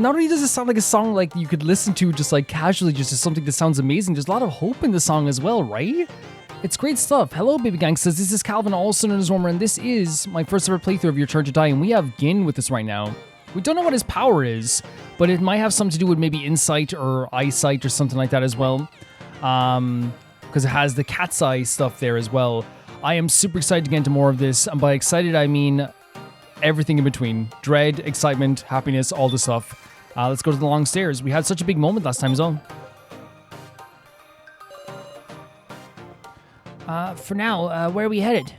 not only does it sound like a song like you could listen to just like casually, just as something that sounds amazing, there's a lot of hope in the song as well, right? It's great stuff. Hello, Baby Gangsters. This is Calvin, also known as Romer, and this is my first ever playthrough of Your Turn to Die, and we have Gin with us right now. We don't know what his power is, but it might have something to do with maybe insight or eyesight or something like that as well. Because it has the cat's eye stuff there as well. I am super excited to get into more of this, and by excited I mean everything in between. Dread, excitement, happiness, all the stuff. Let's go to the long stairs. We had such a big moment last time as well. For now, where are we headed?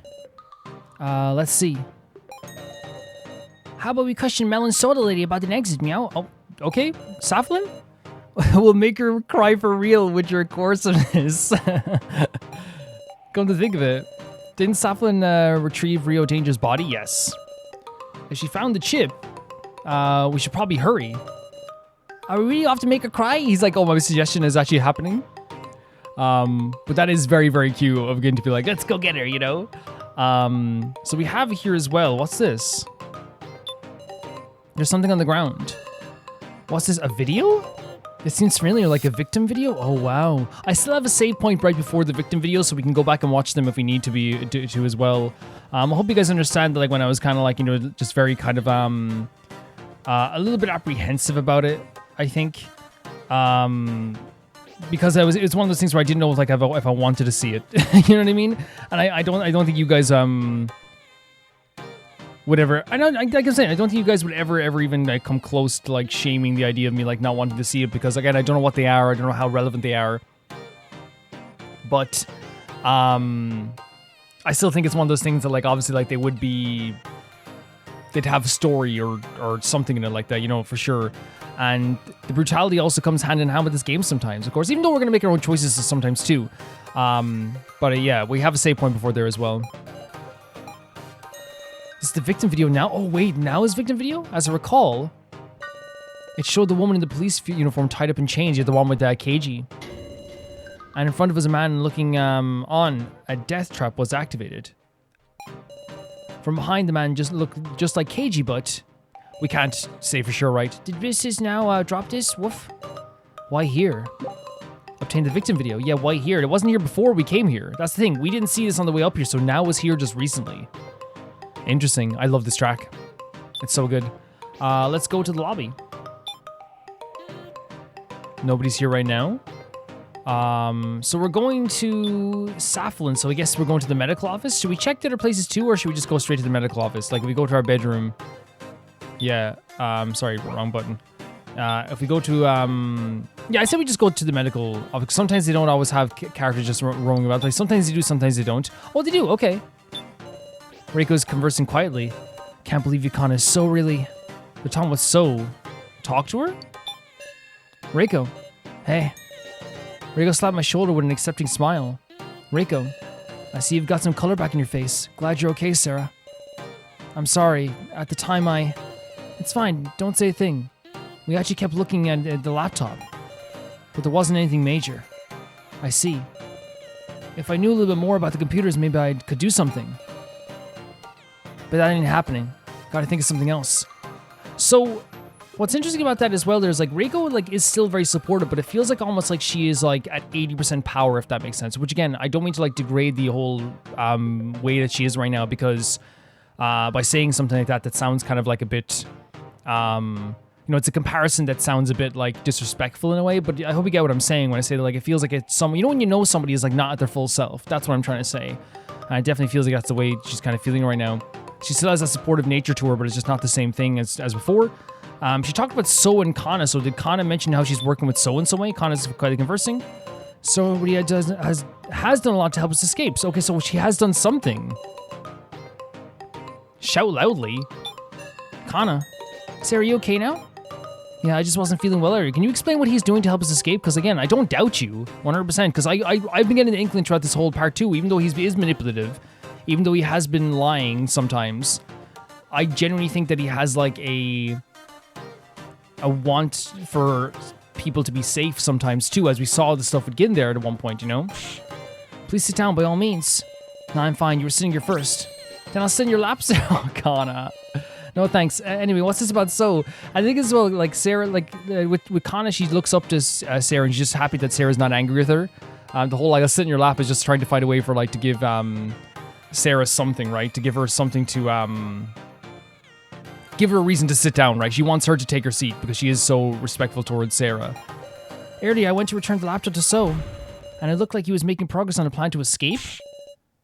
Let's see. How about we question Melon Soda Lady about an exit, meow? Oh, okay. Safalin? We'll make her cry for real with your coarseness. Come to think of it. Didn't Safalin retrieve Rio Danger's body? Yes. If she found the chip, we should probably hurry. Are we really off to make her cry? He's like, oh, my suggestion is actually happening. But that is very, very cute of getting to be like, let's go get her, you know? So we have here as well. What's this? There's something on the ground. What's this, a video? It seems familiar, like a victim video? Oh, wow. I still have a save point right before the victim video, so we can go back and watch them if we need to as well. I hope you guys understand that, like, when I was kind of like, you know, just very kind of, a little bit apprehensive about it, I think. Because it's one of those things where I didn't know like if I wanted to see it. You know what I mean? And I don't think you guys would ever. Like I'm saying, I don't think you guys would ever even like come close to like shaming the idea of me like not wanting to see it, because again, I don't know what they are. I don't know how relevant they are. But I still think it's one of those things that like obviously like they'd have a story or something in it like that, you know, for sure. And the brutality also comes hand in hand with this game sometimes, of course, even though we're going to make our own choices sometimes too. But yeah, we have a save point before there as well. This is the victim video now? Oh wait, now is victim video? As I recall, it showed the woman in the police uniform tied up in chains. You're the one with KG. And in front of us a man looking on. A death trap was activated. From behind the man looked just like KG, but we can't say for sure, right? Did Mrs. now drop this? Woof. Why here? Obtain the victim video. Yeah, why here? It wasn't here before we came here. That's the thing. We didn't see this on the way up here, so now it's here just recently. Interesting. I love this track. It's so good. Let's go to the lobby. Nobody's here right now. So we're going to Safalin, so I guess we're going to the medical office. Should we check the other places too, or should we just go straight to the medical office? Like, if we go to our bedroom... Yeah, sorry, wrong button. If we go to, yeah, I said we just go to the medical office. Sometimes they don't always have characters just roaming about. Like, sometimes they do, sometimes they don't. Oh, they do, okay. Reiko's conversing quietly. Can't believe Yukana is so really... They're talking about so... Talk to her? Reiko. Hey. Reiko slapped my shoulder with an accepting smile. Reiko, I see you've got some color back in your face. Glad you're okay, Sarah. I'm sorry. At the time It's fine. Don't say a thing. We actually kept looking at the laptop. But there wasn't anything major. I see. If I knew a little bit more about the computers, maybe I could do something. But that ain't happening. Gotta think of something else. So, what's interesting about that as well, there's like, Reiko like is still very supportive, but it feels like almost like she is like at 80% power, if that makes sense. Which again, I don't mean to like degrade the whole way that she is right now, because by saying something like that sounds kind of like a bit, you know, it's a comparison that sounds a bit like disrespectful in a way, but I hope you get what I'm saying when I say that, like, it feels like it's some, you know, when you know somebody is like not at their full self. That's what I'm trying to say. And it definitely feels like that's the way she's kind of feeling right now. She still has a supportive nature to her, but it's just not the same thing as before. She talked about So and Kana. So did Kana mention how she's working with So in some way? Kana's quite conversing. So Ria has done a lot to help us escape. So, okay, so she has done something. Shout loudly. Kana. Sarah, are you okay now? Yeah, I just wasn't feeling well earlier. Can you explain what he's doing to help us escape? Because again, I don't doubt you 100%. Because I've been getting the inkling throughout this whole part too, even though he is manipulative, even though he has been lying sometimes. I genuinely think that he has like a want for people to be safe sometimes too, as we saw the stuff with Gin there at one point, you know? Please sit down by all means. No, I'm fine. You were sitting here first. Then I'll sit in your lap, Sarah. Oh, Kana. No, thanks. Anyway, what's this about So? I think as well, like Sarah, like with Kana, she looks up to Sarah and she's just happy that Sarah's not angry with her. The whole like, I'll sit in your lap is just trying to find a way for like to give Sarah something, right? To give her something to give her a reason to sit down, right? She wants her to take her seat because she is so respectful towards Sarah. Earlier, I went to return the laptop to So, and it looked like he was making progress on a plan to escape.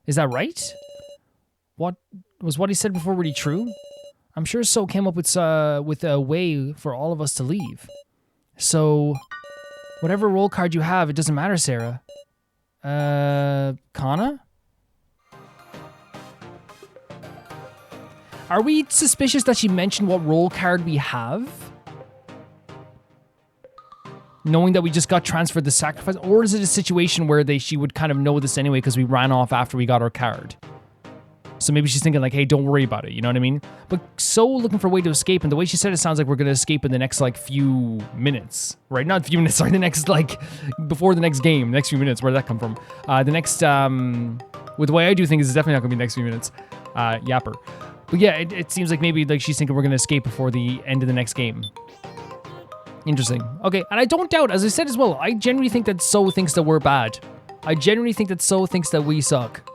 Is that right? What he said before really true? I'm sure So came up with a way for all of us to leave. So, whatever role card you have, it doesn't matter, Sarah. Kana? Are we suspicious that she mentioned what role card we have? Knowing that we just got transferred the sacrifice? Or is it a situation where she would kind of know this anyway because we ran off after we got our card? So maybe she's thinking like, hey, don't worry about it, you know what I mean? But So looking for a way to escape, and the way she said it sounds like we're going to escape in the next like few minutes, right? Not few minutes, sorry, the next like, before the next game, the next few minutes, where did that come from? The next, with the way I do things, it's definitely not going to be the next few minutes. Yapper. But yeah, it seems like maybe like she's thinking we're going to escape before the end of the next game. Interesting. Okay, and I don't doubt, as I said as well, I genuinely think that So thinks that we're bad. I genuinely think that So thinks that we suck.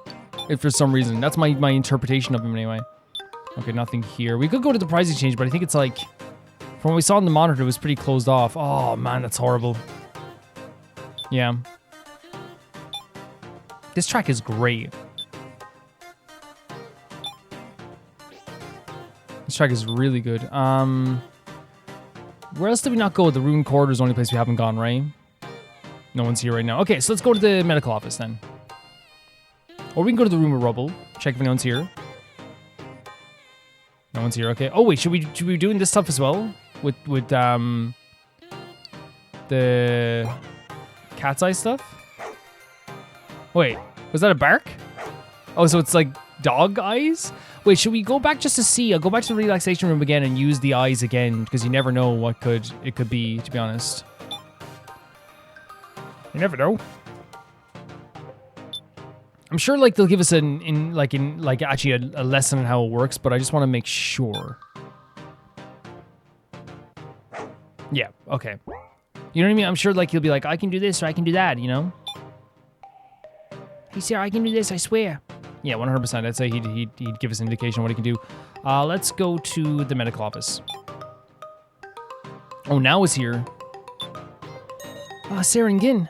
If for some reason. That's my interpretation of him anyway. Okay, nothing here. We could go to the prize exchange, but I think it's like, from what we saw on the monitor, it was pretty closed off. Oh man, that's horrible. Yeah. This track is great. This track is really good. Where else did we not go? The Rune Corridor is the only place we haven't gone, right? No one's here right now. Okay, so let's go to the medical office then. Or we can go to the Room of Rubble. Check if anyone's here. No one's here, okay. Oh wait, should we be doing this stuff as well? With the cat's eye stuff? Wait, was that a bark? Oh, so it's like dog eyes? Wait, should we go back just to see? I'll go back to the relaxation room again and use the eyes again, because you never know what it could be, to be honest. You never know. I'm sure like they'll give us actually a lesson on how it works, but I just want to make sure. Yeah, okay. You know what I mean? I'm sure like he'll be like, I can do this or I can do that, you know? Hey Sarah, I can do this, I swear. Yeah, 100%. I'd say he'd give us an indication of what he can do. Let's go to the medical office. Oh, now it's here. Sarah and Gin.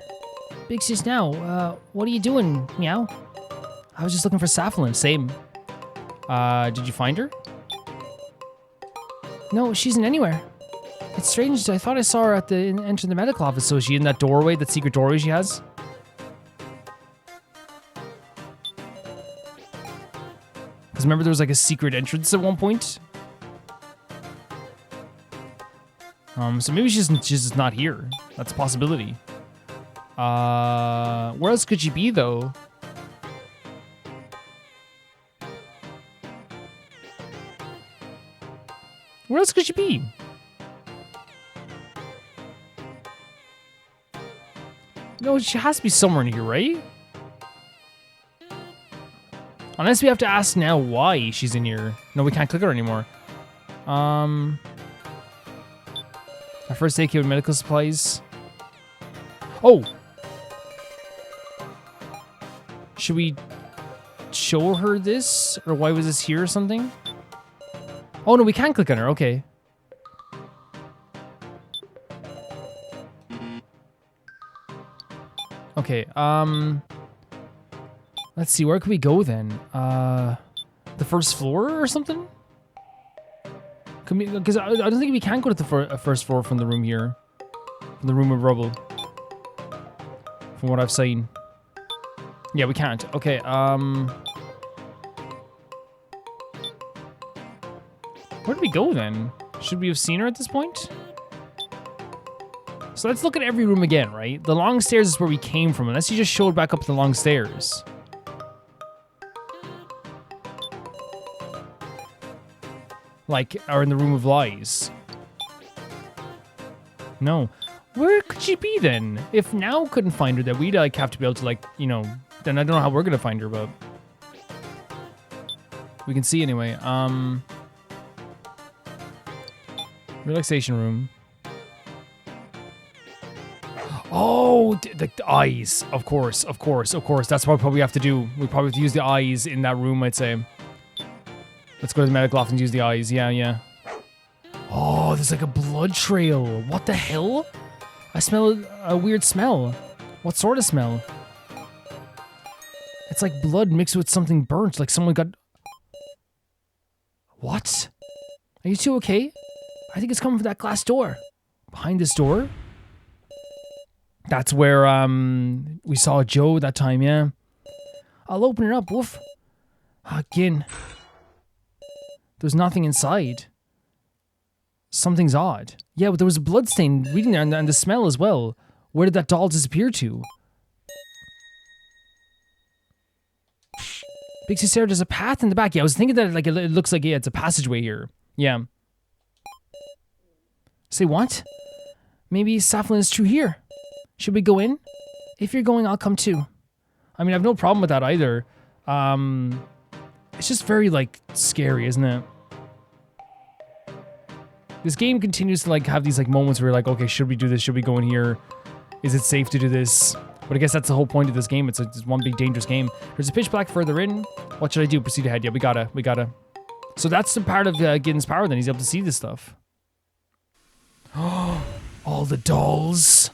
Big sis now. What are you doing, meow? I was just looking for Safalin. Same. Did you find her? No, she isn't anywhere. It's strange. I thought I saw her at the enter the medical office. So is she in that doorway, that secret doorway she has? Because remember there was like a secret entrance at one point? So maybe she's just not here. That's a possibility. Where else could she be though? Where else could she be? No, she has to be somewhere in here, right? Unless we have to ask now why she's in here. No, we can't click her anymore. Our first aid kit with medical supplies. Oh! Should we show her this? Or why was this here or something? Oh no, we can click on her, okay. Okay, let's see, where can we go then? The first floor or something? Because I don't think we can go to the first floor from the room here. From the Room of Rubble. From what I've seen. Yeah, we can't. Okay, where did we go then? Should we have seen her at this point? So let's look at every room again, right? The long stairs is where we came from, unless you just showed back up the long stairs. Like, or in the Room of Lies. No. Where could she be then? If now couldn't find her, then we'd like have to be able to like, you know, then I don't know how we're gonna find her, but we can see anyway. Relaxation room. Oh, the eyes. Of course. That's what we probably have to do. We probably have to use the eyes in that room, I'd say. Let's go to the medical office and use the eyes. Yeah. Oh, there's like a blood trail. What the hell? I smell a weird smell. What sort of smell? It's like blood mixed with something burnt. Like someone got... What? Are you two okay? I think it's coming from that glass door. Behind this door? That's where, we saw Joe that time, yeah. I'll open it up, woof. Again. There's nothing inside. Something's odd. Yeah, but there was a blood stain reading there, and the smell as well. Where did that doll disappear to? Big Sarah, there's a path in the back. Yeah, I was thinking that like it looks like, yeah, it's a passageway here. Yeah. Say what? Maybe Safalin is true here. Should we go in? If you're going, I'll come too. I mean, I have no problem with that either. It's just very, like, scary, isn't it? This game continues to, like, have these, like, moments where you're like, okay, should we do this? Should we go in here? Is it safe to do this? But I guess that's the whole point of this game. It's one big dangerous game. There's a pitch black further in. What should I do? Proceed ahead. Yeah, we gotta. So that's the part of Gideon's power then. He's able to see this stuff. All the dolls.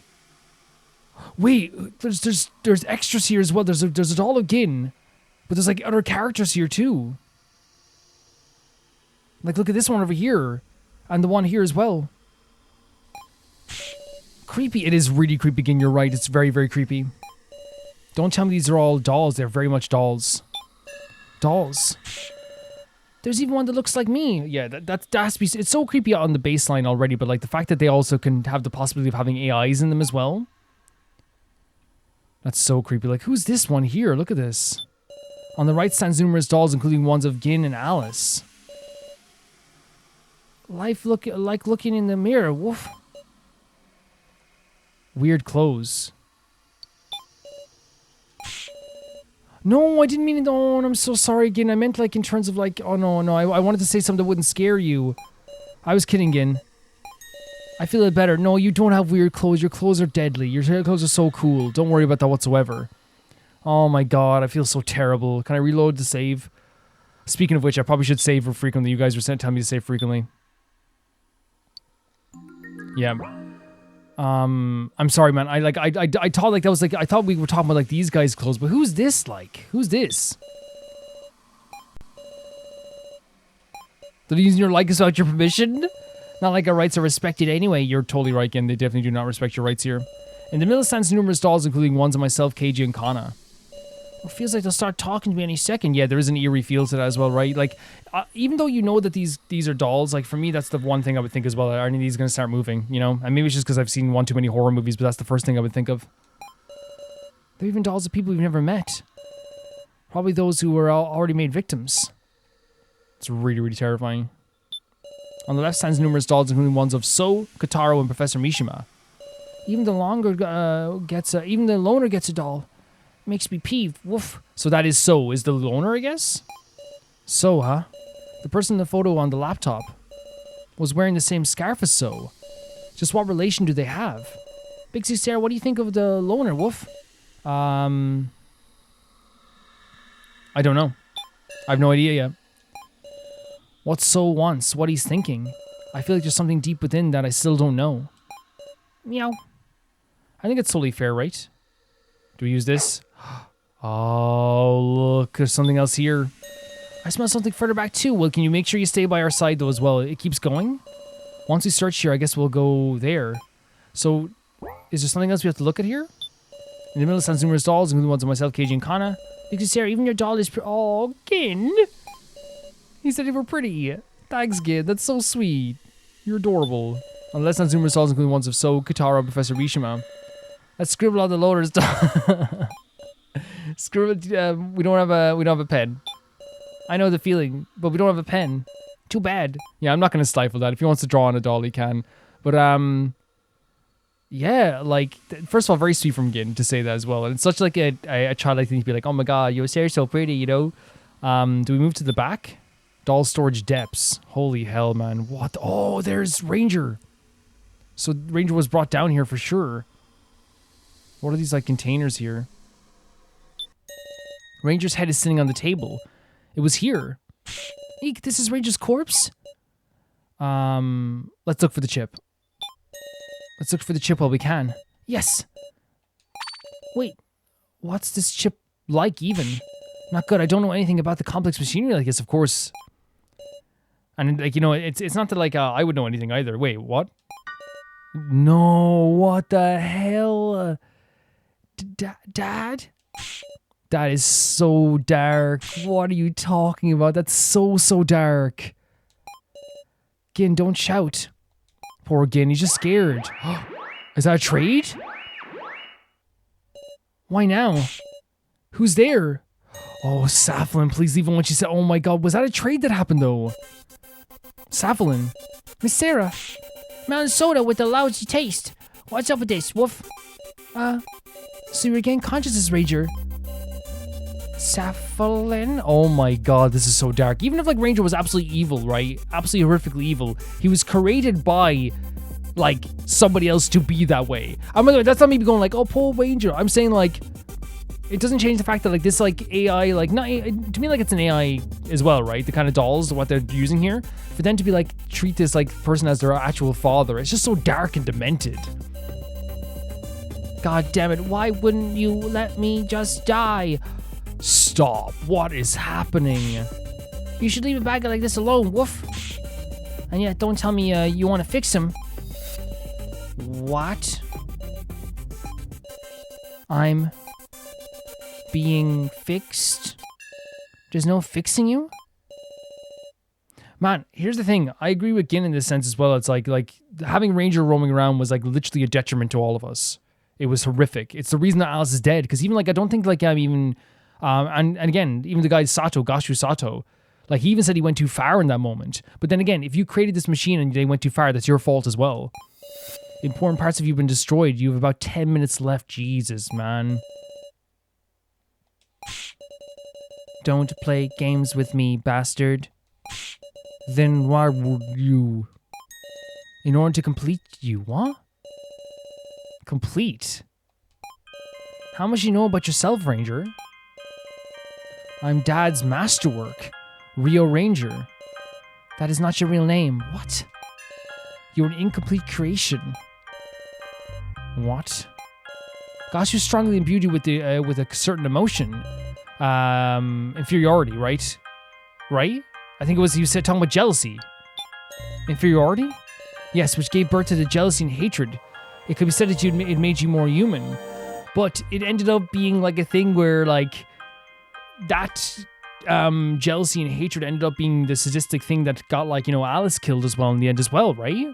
Wait, there's extras here as well. There's a doll of Gin, but there's like other characters here too. Like look at this one over here, and the one here as well. Creepy. It is really creepy, Gin. You're right. It's very, very creepy. Don't tell me these are all dolls. They're very much dolls. Dolls. There's even one that looks like me. Yeah, that has to be. It's so creepy on the baseline already, but like the fact that they also can have the possibility of having AIs in them as well. That's so creepy. Like, who's this one here? Look at this. On the right stands numerous dolls, including ones of Gin and Alice. Life like looking in the mirror. Woof. Weird clothes. No, I didn't mean it. Oh, I'm so sorry, Gin. I meant like in terms of like, oh no. I wanted to say something that wouldn't scare you. I was kidding, Gin. I feel it better. No, you don't have weird clothes. Your clothes are deadly. Your clothes are so cool. Don't worry about that whatsoever. Oh my god, I feel so terrible. Can I reload to save? Speaking of which, I probably should save frequently. You guys were telling me to save frequently. Yeah. I'm sorry, man. I thought like that was like I thought we were talking about like these guys' clothes, but who's this like? Who's this? They're using your likeness without your permission? Not like our rights are respected anyway. You're totally right, Ken. They definitely do not respect your rights here. In the middle stands numerous dolls, including ones of myself, Keiji, and Kana. It feels like they'll start talking to me any second. Yeah, there is an eerie feel to that as well, right? Like, even though you know that these are dolls, like for me, that's the one thing I would think as well. Are any of these going to start moving, you know? And maybe it's just because I've seen one too many horror movies, but that's the first thing I would think of. They're even dolls of people we've never met. Probably those who were already made victims. It's really, really terrifying. On the left stands numerous dolls, including ones of So, Q-taro, and Professor Mishima. Even the loner gets a doll. Makes me peeved. Woof. So that is So, is the loner, I guess? So, huh? The person in the photo on the laptop was wearing the same scarf as So. Just what relation do they have? Big Sis Sarah, what do you think of the loner, Woof? I don't know. I have no idea yet. What So wants, what he's thinking. I feel like there's something deep within that I still don't know. Meow. I think it's totally fair, right? Do we use this? Oh, look, there's something else here. I smell something further back too. Well, can you make sure you stay by our side though as well? It keeps going. Once we search here, I guess we'll go there. So, is there something else we have to look at here? In the middle stands numerous dolls, including ones of myself, Keiji, and Kana. Because Sarah, even your doll is oh, Gin. He said they were pretty. Thanks, Gin. That's so sweet. You're adorable. On the left stands numerous dolls, including ones of So, Q-taro, and Professor Mishima. Let's scribble on the loader's doll. Scribble. We don't have a pen. I know the feeling, but we don't have a pen. Too bad. Yeah, I'm not gonna stifle that. If he wants to draw on a doll, he can. But yeah, like first of all, very sweet from Gin to say that as well, and it's such like a childlike thing to be like, oh my god, you're so pretty, you know. Do we move to the back? Doll storage depths. Holy hell, man. What? Oh, there's Ranger. So Ranger was brought down here for sure. What are these like containers here? Ranger's head is sitting on the table. It was here. Eek, this is Ranger's corpse? Let's look for the chip. Let's look for the chip while we can. Yes. Wait, what's this chip like even? Not good. I don't know anything about the complex machinery like this, of course. And like, you know, it's not that like I would know anything either. Wait, what? No, what the hell? Dad? That is so dark. What are you talking about? That's so dark. Gin, don't shout. Poor Gin, he's just scared. Is that a trade? Why now? Who's there? Oh, Safalin, please leave him when she said, oh my god, was that a trade that happened though? Safalin. Miss Sarah. Mountain soda with a lousy taste. What's up with this, Woof? So you regain consciousness, Ranger. Safalin? Oh my god, this is so dark. Even if like Ranger was absolutely evil, right? Absolutely horrifically evil. He was created by like somebody else to be that way. I'm by the way, that's not me going like, oh, poor Ranger. I'm saying like, it doesn't change the fact that like this like AI, like not to me like it's an AI as well, right? The kind of dolls, what they're using here, for them to be like treat this like person as their actual father. It's just so dark and demented. God damn it! Why wouldn't you let me just die? Stop! What is happening? You should leave a bag like this alone, Woof. And yet, don't tell me you want to fix him. What? I'm being fixed? There's no fixing you? Man, here's the thing. I agree with Gin in this sense as well. It's like having Ranger roaming around was like literally a detriment to all of us. It was horrific. It's the reason that Alice is dead. Because even like I don't think like I'm even and again, even the guy Sato, Gashu Sato, like he even said he went too far in that moment. But then again, if you created this machine and they went too far, that's your fault as well. Important parts of you have been destroyed. You have about 10 minutes left. Jesus, man. Don't play games with me, bastard. Then why would you? In order to complete you, what? Complete? How much you know about yourself, Ranger? I'm Dad's masterwork, Rio Ranger. That is not your real name. What? You're an incomplete creation. What? Gashu strongly imbued you with a certain emotion. Inferiority, right? Right? I think it was, you said, talking about jealousy. Inferiority? Yes, which gave birth to the jealousy and hatred. It could be said that it made you more human. But it ended up being like a thing where like that jealousy and hatred ended up being the sadistic thing that got like, you know, Alice killed as well in the end as well, right?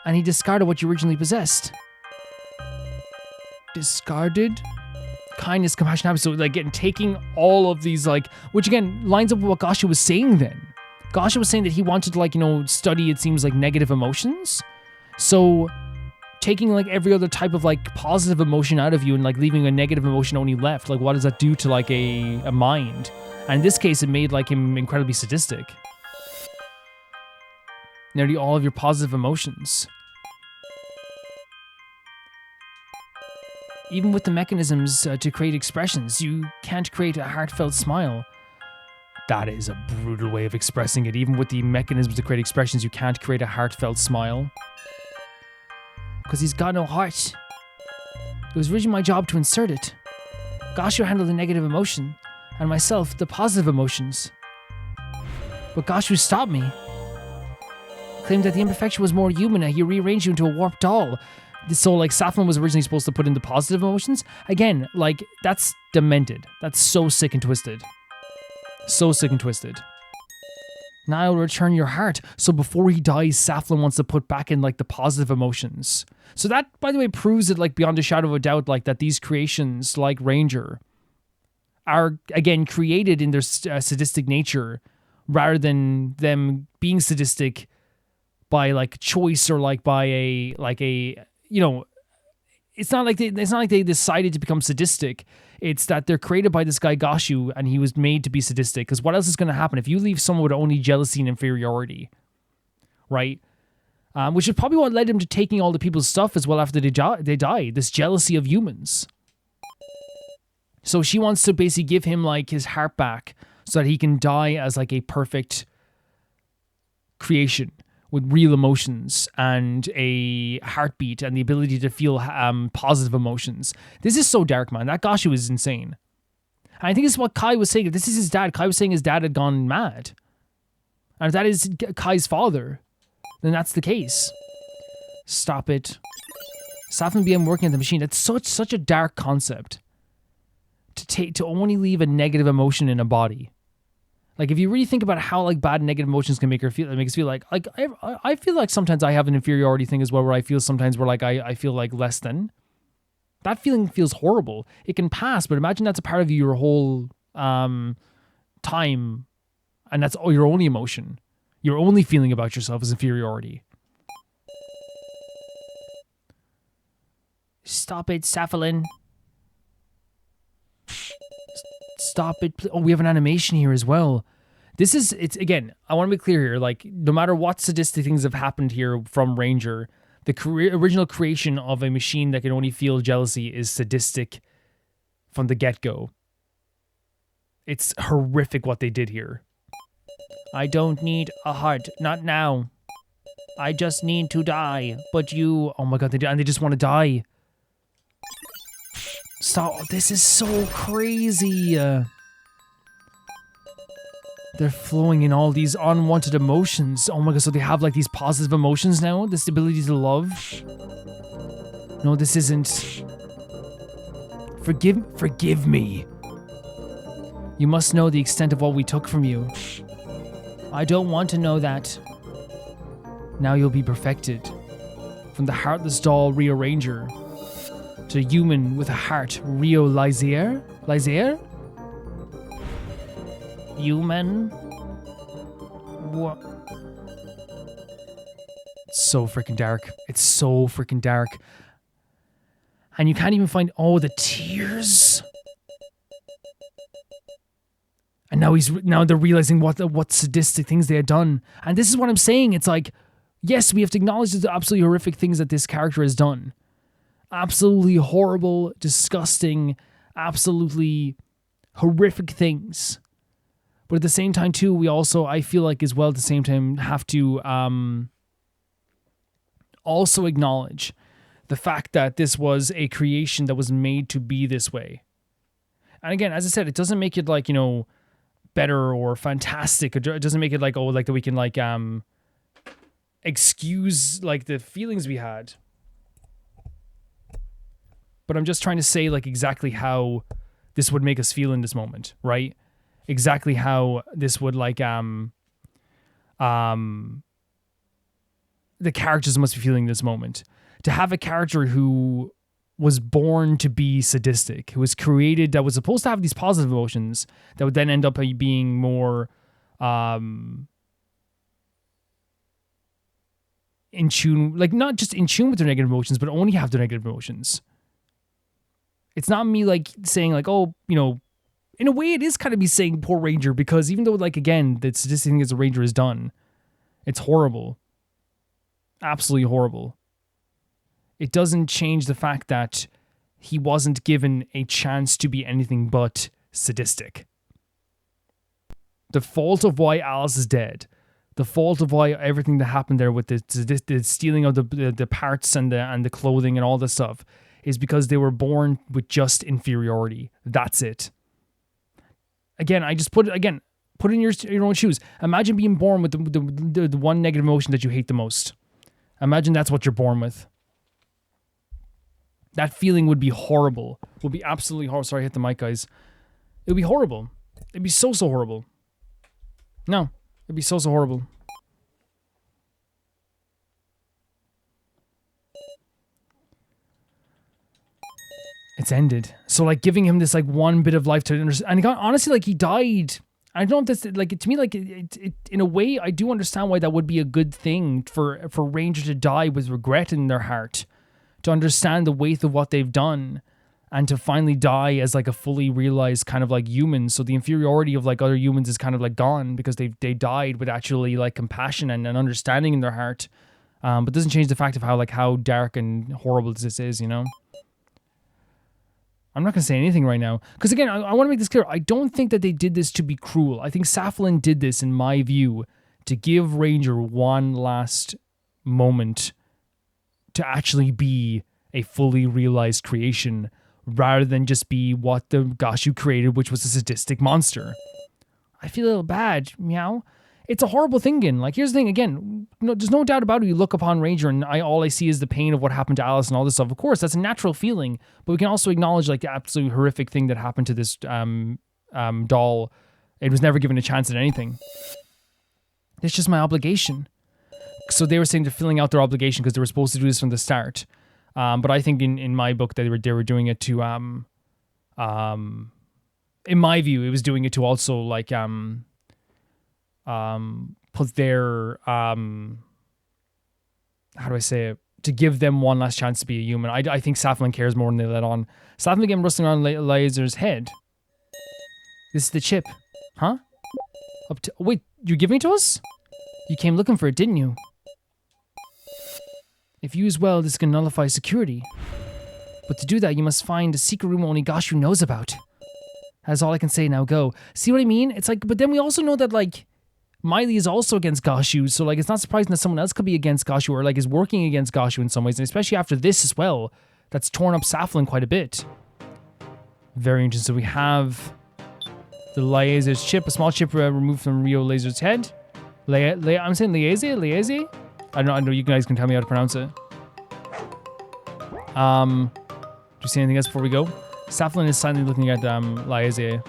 And he discarded what you originally possessed. Discarded? Kindness, compassion, happiness. So like taking all of these like, which again lines up with what Gasha was saying then. Gasha was saying that he wanted to like, you know, study, it seems like, negative emotions. So taking like every other type of like positive emotion out of you and like leaving a negative emotion only left, like what does that do to like a mind? And in this case, it made like him incredibly sadistic. Nearly all of your positive emotions. Even with the mechanisms to create expressions, you can't create a heartfelt smile. That is a brutal way of expressing it. Even with the mechanisms to create expressions, you can't create a heartfelt smile. Because he's got no heart. It was originally my job to insert it. Gashu handled the negative emotion, and myself the positive emotions. But Gashu stopped me. Claimed that the imperfection was more human, and he rearranged you into a warped doll. So, like, Safalin was originally supposed to put in the positive emotions. Again, like, that's demented. That's so sick and twisted. So sick and twisted. Now I'll return your heart. So before he dies, Safalin wants to put back in, like, the positive emotions. So that, by the way, proves it, like, beyond a shadow of a doubt, like, that these creations, like Ranger, are, again, created in their sadistic nature, rather than them being sadistic by, like, choice or, like, by a you know, it's not like they decided to become sadistic. It's that they're created by this guy Gashu, and he was made to be sadistic. Because what else is going to happen if you leave someone with only jealousy and inferiority, right? Which is probably what led him to taking all the people's stuff as well after they die. This jealousy of humans. So she wants to basically give him like his heart back so that he can die as like a perfect creation with real emotions and a heartbeat and the ability to feel positive emotions. This is so dark, man. That Gashu is insane. And I think this is what Kai was saying. If this is his dad, Kai was saying his dad had gone mad. And if that is Kai's father, then that's the case. Stop it. Safalin began working at the machine. That's such a dark concept. To only leave a negative emotion in a body. Like, if you really think about how like bad negative emotions can make us feel like I feel like sometimes I have an inferiority thing as well, where I feel sometimes where like I feel like less than. That feeling feels horrible. It can pass, but imagine that's a part of you your whole time, and that's your only emotion. Your only feeling about yourself is inferiority. Stop it, Safalin. Stop it. Oh, we have an animation here as well. It's again, I want to be clear here. Like, no matter what sadistic things have happened here from Ranger, the original creation of a machine that can only feel jealousy is sadistic from the get-go. It's horrific what they did here. I don't need a heart. Not now. I just need to die. But you... Oh my god, they just want to die. Stop. This is so crazy. They're flowing in all these unwanted emotions. Oh my god, so they have like these positive emotions now? This ability to love? No, this isn't... Forgive me. You must know the extent of what we took from you. I don't want to know that. Now you'll be perfected. From the heartless doll Rio Ranger to human with a heart, Rio Lizier? Lizier? Human? What? It's so freaking dark. It's so freaking dark. And you can't even find... Oh, the tears. And now they're realizing what sadistic things they had done. And this is what I'm saying. It's like, yes, we have to acknowledge the absolutely horrific things that this character has done. Absolutely horrible, disgusting, absolutely horrific things. But at the same time, too, we also, I feel like as well at the same time, have to also acknowledge the fact that this was a creation that was made to be this way. And again, as I said, it doesn't make it like, you know, better or fantastic. It doesn't make it like, oh, like that we can like excuse like the feelings we had. But I'm just trying to say like exactly how this would make us feel in this moment, right? Exactly how this would like the characters must be feeling in this moment. To have a character who was born to be sadistic, who was created, that was supposed to have these positive emotions, that would then end up being more in tune, like not just in tune with their negative emotions, but only have their negative emotions. It's not me like saying like, oh, you know, in a way it is kind of me saying poor Ranger, because even though like, again, the sadistic thing as a Ranger is done, it's horrible. Absolutely horrible. It doesn't change the fact that he wasn't given a chance to be anything but sadistic. The fault of why Alice is dead, the fault of why everything that happened there with the stealing of the parts and the clothing and all this stuff, is because they were born with just inferiority. That's it. Again, I just put in your own shoes. Imagine being born with the one negative emotion that you hate the most. Imagine that's what you're born with. That feeling would be horrible. Would be absolutely horrible. Sorry, I hit the mic, guys. It would be horrible. It'd be so horrible. No, it'd be so horrible. It's ended. So like giving him this like one bit of life to understand, and honestly, like he died. I don't know if that's like, to me, like it in a way, I do understand why that would be a good thing for Ranger to die with regret in their heart, to understand the weight of what they've done and to finally die as like a fully realized kind of like human. So the inferiority of like other humans is kind of like gone because they died with actually like compassion and an understanding in their heart. But doesn't change the fact of how dark and horrible this is, you know? I'm not going to say anything right now. Because again, I want to make this clear. I don't think that they did this to be cruel. I think Safalin did this, in my view, to give Ranger one last moment to actually be a fully realized creation, rather than just be what the Gashu created, which was a sadistic monster. I feel a little bad, meow. It's a horrible thing again. Like, here's the thing, again, there's no doubt about it. You look upon Ranger and all I see is the pain of what happened to Alice and all this stuff. Of course, that's a natural feeling, but we can also acknowledge like the absolute horrific thing that happened to this doll. It was never given a chance at anything. It's just my obligation. So they were saying they're filling out their obligation because they were supposed to do this from the start. But I think in my book they were doing it to in my view, it was doing it to also like put their how do I say it, to give them one last chance to be a human. I think Safalin cares more than they let on. Safalin again rustling around Laser's head. This is the chip, huh? Wait, you're giving it to us? You came looking for it, didn't you? If used well, this can nullify security. But to do that, you must find a secret room only Gashu knows about. That's all I can say, now go. See what I mean? It's like, but then we also know that like Miley is also against Gashu, so like it's not surprising that someone else could be against Gashu or like is working against Gashu in some ways, and especially after this as well. That's torn up Safalin quite a bit. Very interesting. So we have the Laser's chip, a small chip removed from Rio Laser's head. I'm saying Liaise? I don't know, you guys can tell me how to pronounce it. Do you see anything else before we go? Safalin is silently looking at Liaise.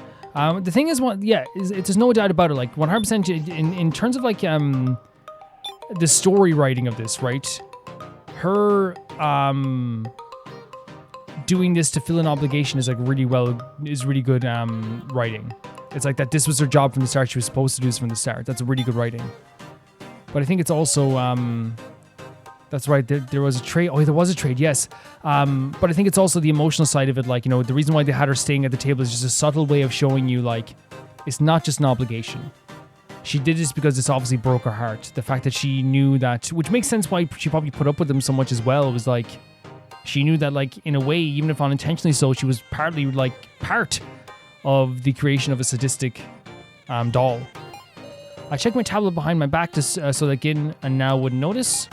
The thing is, there's no doubt about it. Like 100% in terms of like the story writing of this, right? Her doing this to fill an obligation is like really good writing. It's like that this was her job from the start. She was supposed to do this from the start. That's really good writing. But I think it's also that's right. There was a trade. Oh, there was a trade. Yes. But I think it's also the emotional side of it. Like, you know, the reason why they had her staying at the table is just a subtle way of showing you, like, it's not just an obligation. She did this because this obviously broke her heart. The fact that she knew that, which makes sense why she probably put up with them so much as well. It was like, she knew that, like, in a way, even if unintentionally so, she was partly, like, part of the creation of a sadistic doll. I checked my tablet behind my back so that Gin and Now wouldn't notice.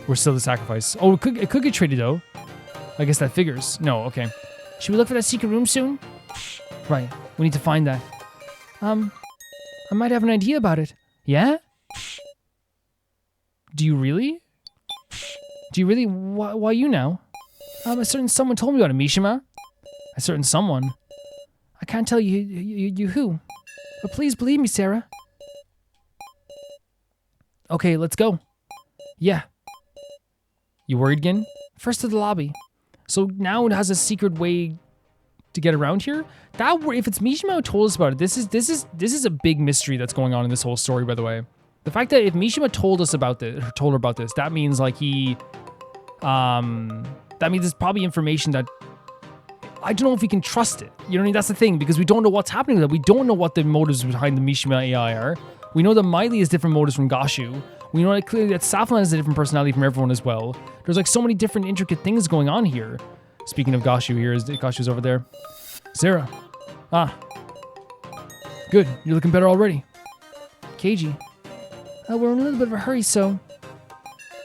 We're still the sacrifice. Oh, it could get traded though. I guess that figures. No, okay. Should we look for that secret room soon? Right, we need to find that. I might have an idea about it. Yeah? Do you really? Why you now? A certain someone told me about it, Mishima. A certain someone. I can't tell you who. But please believe me, Sarah. Okay, let's go. Yeah. You worried again? First to the lobby. So now it has a secret way to get around here? If it's Mishima who told us about it, this is a big mystery that's going on in this whole story, by the way. The fact that if Mishima told her about this, that means like that means it's probably information that I don't know if we can trust it. You know what I mean? That's the thing, because we don't know what's happening with it. We don't know what the motives behind the Mishima AI are. We know that Miley has different motives from Gashu. We know that clearly that Safalin has a different personality from everyone as well. There's like so many different intricate things going on here. Speaking of Gashu, Gashu's over there. Sarah. Ah. Good. You're looking better already. Keiji. We're in a little bit of a hurry, so...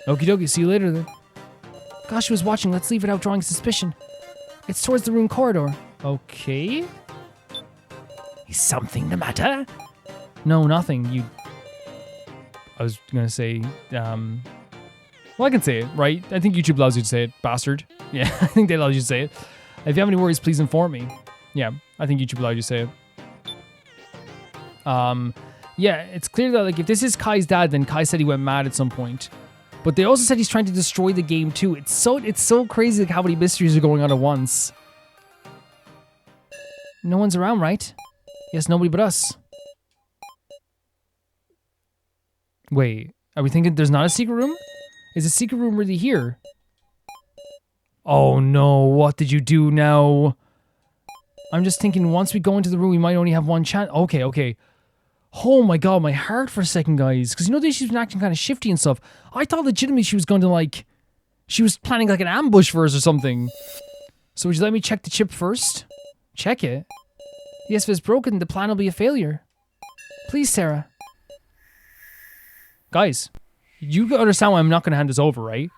Okie dokie. See you later then. Gashu is watching. Let's leave without drawing suspicion. It's towards the room corridor. Okay. Is something the matter? No, nothing. I was gonna say, well, I can say it, right? I think YouTube allows you to say it, bastard. Yeah, I think they allow you to say it. If you have any worries, please inform me. Yeah, I think YouTube allows you to say it. Yeah, it's clear that like if this is Kai's dad, then Kai said he went mad at some point. But they also said he's trying to destroy the game too. It's so crazy like how many mysteries are going on at once. No one's around, right? Yes, nobody but us. Wait, are we thinking there's not a secret room? Is the secret room really here? Oh no, what did you do now? I'm just thinking once we go into the room, we might only have one chance. Okay, okay. Oh my god, my heart for a second, guys. Because you know, she's been acting kind of shifty and stuff. I thought legitimately she was going to like... She was planning like an ambush for us or something. So would you let me check the chip first? Check it? Yes, if it's broken, the plan will be a failure. Please, Sarah. Guys, you understand why I'm not going to hand this over, right?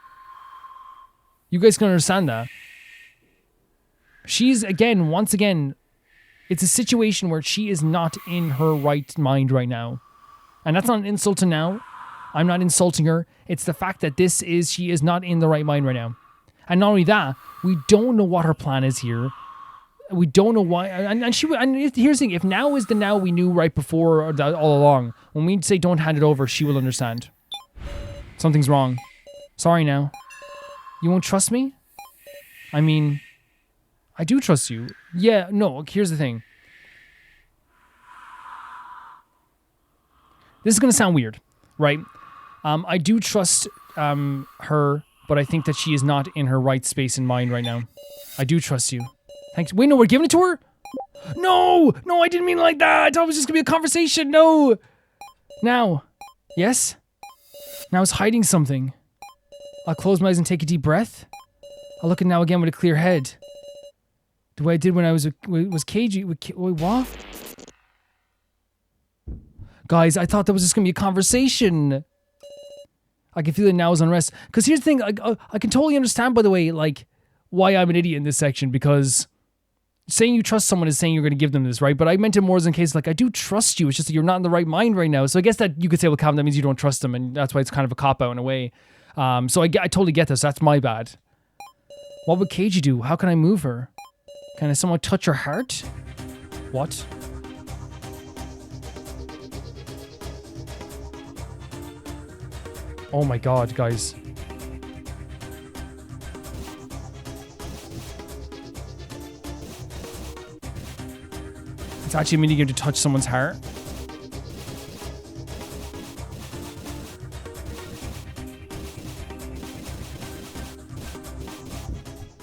You guys can understand that. She's, again, once again, it's a situation where she is not in her right mind right now. And that's not an insult to now. I'm not insulting her. It's the fact that she is not in the right mind right now. And not only that, we don't know what her plan is here. We don't know why. And here's the thing. If now is the now we knew right before all along, when we say don't hand it over, she will understand. Something's wrong. Sorry now. You won't trust me? I mean, I do trust you. Yeah, no, here's the thing. This is going to sound weird, right? I do trust her, but I think that she is not in her right space and mind right now. I do trust you. Thanks. Wait, no, we're giving it to her? No! No, I didn't mean it like that! I thought it was just going to be a conversation. No! Now. Yes? Now it's hiding something. I'll close my eyes and take a deep breath. I'll look at now again with a clear head. The way I did when I was cagey. Wait, what? Guys, I thought that was just going to be a conversation. I can feel it now as unrest. Because here's the thing, I can totally understand, by the way, like, why I'm an idiot in this section, because saying you trust someone is saying you're going to give them this, right? But I meant it more as in case, like, I do trust you, it's just that you're not in the right mind right now. So I guess that you could say, well, Calvin, that means you don't trust them, and that's why it's kind of a cop-out in a way. So I totally get this, that's my bad. What would Keiji do? How can I move her? Can I somewhat touch her heart? What? Oh my god, guys. It's actually a minigame to touch someone's heart.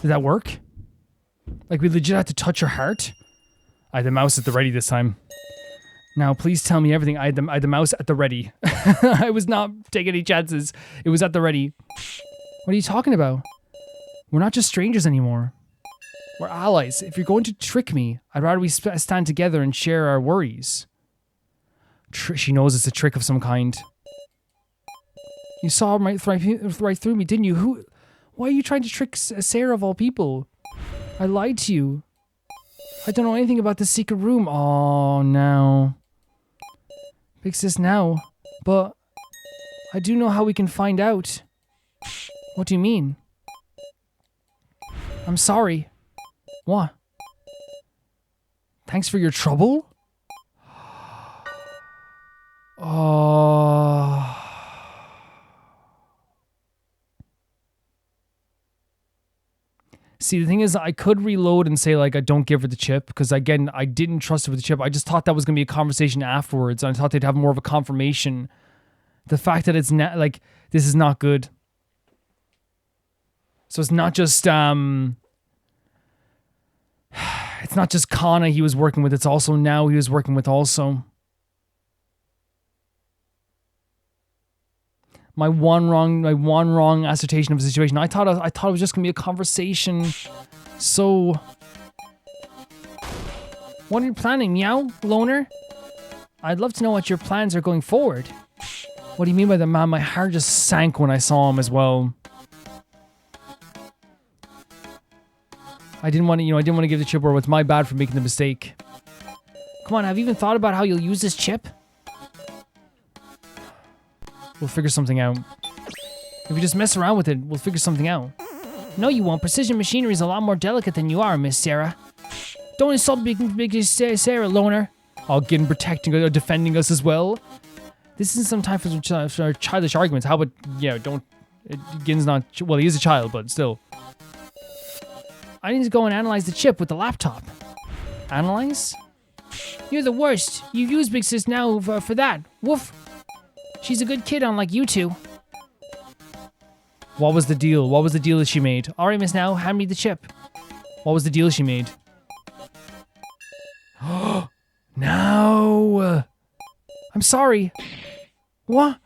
Did that work? Like, we legit had to touch her heart? I had the mouse at the ready this time. Now, please tell me everything. I had the mouse at the ready. I was not taking any chances. It was at the ready. What are you talking about? We're not just strangers anymore. We're allies. If you're going to trick me, I'd rather we stand together and share our worries. She knows it's a trick of some kind. You saw right through me, didn't you? Why are you trying to trick Sarah of all people? I lied to you. I don't know anything about the secret room. Oh, no. Fix this now. But I do know how we can find out. What do you mean? I'm sorry. What? Thanks for your trouble? Oh. See, the thing is, I could reload and say, like, I don't give her the chip, because, again, I didn't trust her with the chip. I just thought that was going to be a conversation afterwards, and I thought they'd have more of a confirmation. The fact that it's not, like, this is not good. So it's not just, it's not just Kana he was working with, it's also now he was working with also. My one wrong assertion of the situation. I thought it was just gonna be a conversation. So, what are you planning, meow, loner? I'd love to know what your plans are going forward. What do you mean by that, man? My heart just sank when I saw him as well. I didn't want to give the chip away. It's my bad for making the mistake. Come on, have you even thought about how you'll use this chip? We'll figure something out. If we just mess around with it, we'll figure something out. No, you won't. Precision machinery is a lot more delicate than you are, Miss Sarah. Don't insult big Sarah, loner. I'll get in protecting or defending us as well. This isn't some time for some childish arguments. How about, yeah, don't... Gin's not... Well, he is a child, but still. I need to go and analyze the chip with the laptop. Analyze? You're the worst. You use Big Sis now for that. Woof. She's a good kid, unlike you two. What was the deal? What was the deal that she made? All right, Miss Now, hand me the chip. What was the deal she made? No. I'm sorry. What?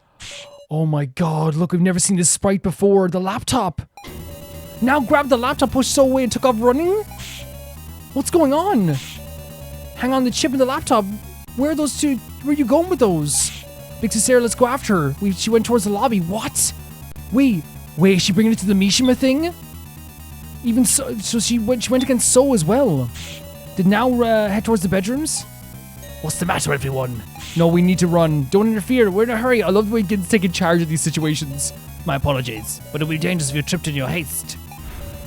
Oh my god, look, we've never seen this sprite before. The laptop. Now grabbed the laptop, pushed So away and took off running? What's going on? Hang on, the chip and the laptop. Where are those two? Where are you going with those? Big Sis Sarah, let's go after her. She went towards the lobby. What? Wait, is she bringing it to the Mishima thing? Even so she went against So as well. Did Now head towards the bedrooms? What's the matter, everyone? No, we need to run. Don't interfere. We're in a hurry. I love the way kids taking charge of these situations. My apologies, but it would be dangerous if you tripped in your haste.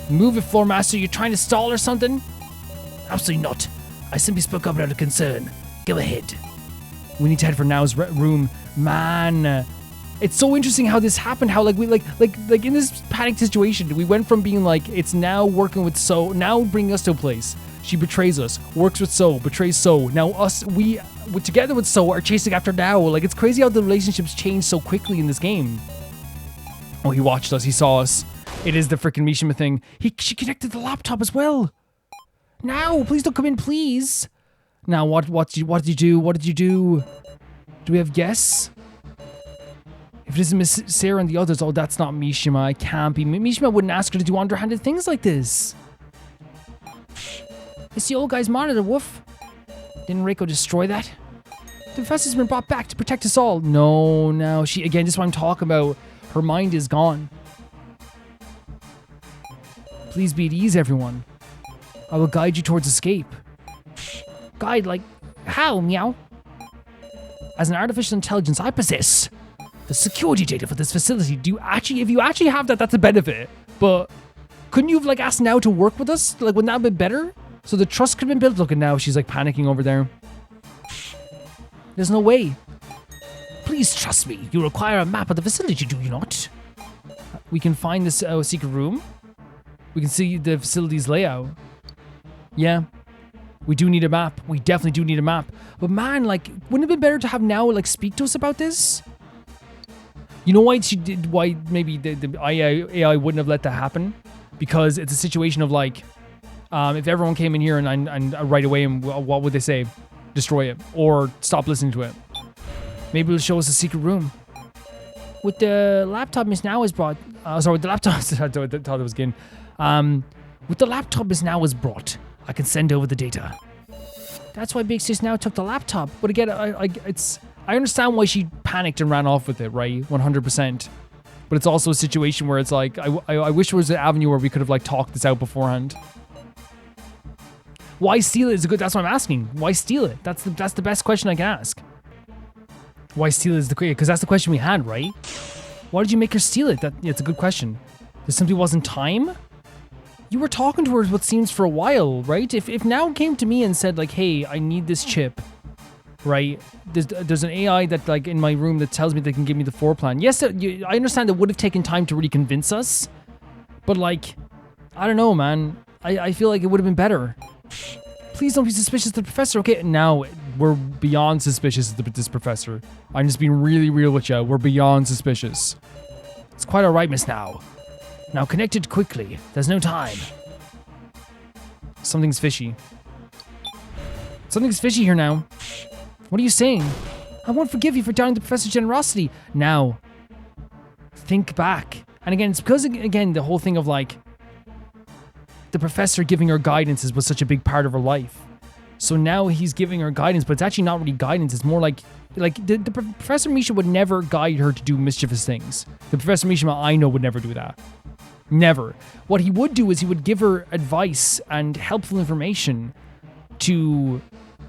Move it, Floor Master. You're trying to stall or something? Absolutely not. I simply spoke up out of concern. Go ahead. We need to head for Now's room. Man, it's so interesting how this happened. How like in this panic situation, we went from being like it's Now working with So, now bringing us to a place. She betrays us, works with So, betrays So. Now we together with So are chasing after Now. Like it's crazy how the relationships change so quickly in this game. Oh, he watched us. He saw us. It is the freaking Mishima thing. She connected the laptop as well. Now, please don't come in, please. Now, what did you do? What did you do? Do we have guess? If it isn't Miss Sarah and the others, oh, that's not Mishima. It can't be. Mishima wouldn't ask her to do underhanded things like this. It's the old guy's monitor, woof. Didn't Reiko destroy that? The professor's been brought back to protect us all. No. She, again, just what I'm talking about. Her mind is gone. Please be at ease, everyone. I will guide you towards escape. Guide, like, how, meow? As an artificial intelligence, I possess the security data for this facility. If you actually have that, that's a benefit. But couldn't you have, like, asked Now to work with us? Like, wouldn't that have been better? So the trust could have been built. Look at Now, she's, like, panicking over there. There's no way. Please trust me. You require a map of the facility, do you not? We can find this secret room. We can see the facility's layout. Yeah. We do need a map. We definitely do need a map. But man, like, wouldn't it have been better to have Now, like, speak to us about this? You know why why maybe the AI wouldn't have let that happen? Because it's a situation of, like, if everyone came in here and right away, and what would they say? Destroy it. Or stop listening to it. Maybe it'll show us a secret room. With the laptop Miss Now is brought... sorry, with the laptop... I thought it was again. With the laptop Miss Now is brought, I can send over the data. That's why Big Sis Now took the laptop. But again, I understand why she panicked and ran off with it, right? 100%. But it's also a situation where it's like, I wish there was an avenue where we could have, like, talked this out beforehand. Why steal it is good. That's what I'm asking. Why steal it? That's the best question I can ask. Why steal it is the creator? Because that's the question we had, right? Why did you make her steal it? Yeah, it's a good question. There simply wasn't time? You were talking to her what seems for a while, right? If Now came to me and said, like, hey, I need this chip, right? There's an AI that, like, in my room that tells me they can give me the floor plan. Yes, I understand it would have taken time to really convince us, but, like, I don't know, man. I feel like it would have been better. Please don't be suspicious of the professor, okay? Now, we're beyond suspicious of this professor. I'm just being really real with you. We're beyond suspicious. It's quite alright, Miss Now. Now connect it quickly. There's no time. Something's fishy. Something's fishy here now. What are you saying? I won't forgive you for doubting the professor's generosity. Now, think back. And again, it's because, again, the whole thing of, like, the professor giving her guidance was such a big part of her life. So now he's giving her guidance, but it's actually not really guidance. It's more like the Professor Mishima would never guide her to do mischievous things. The Professor Mishima I know would never do that. Never. What he would do is he would give her advice and helpful information to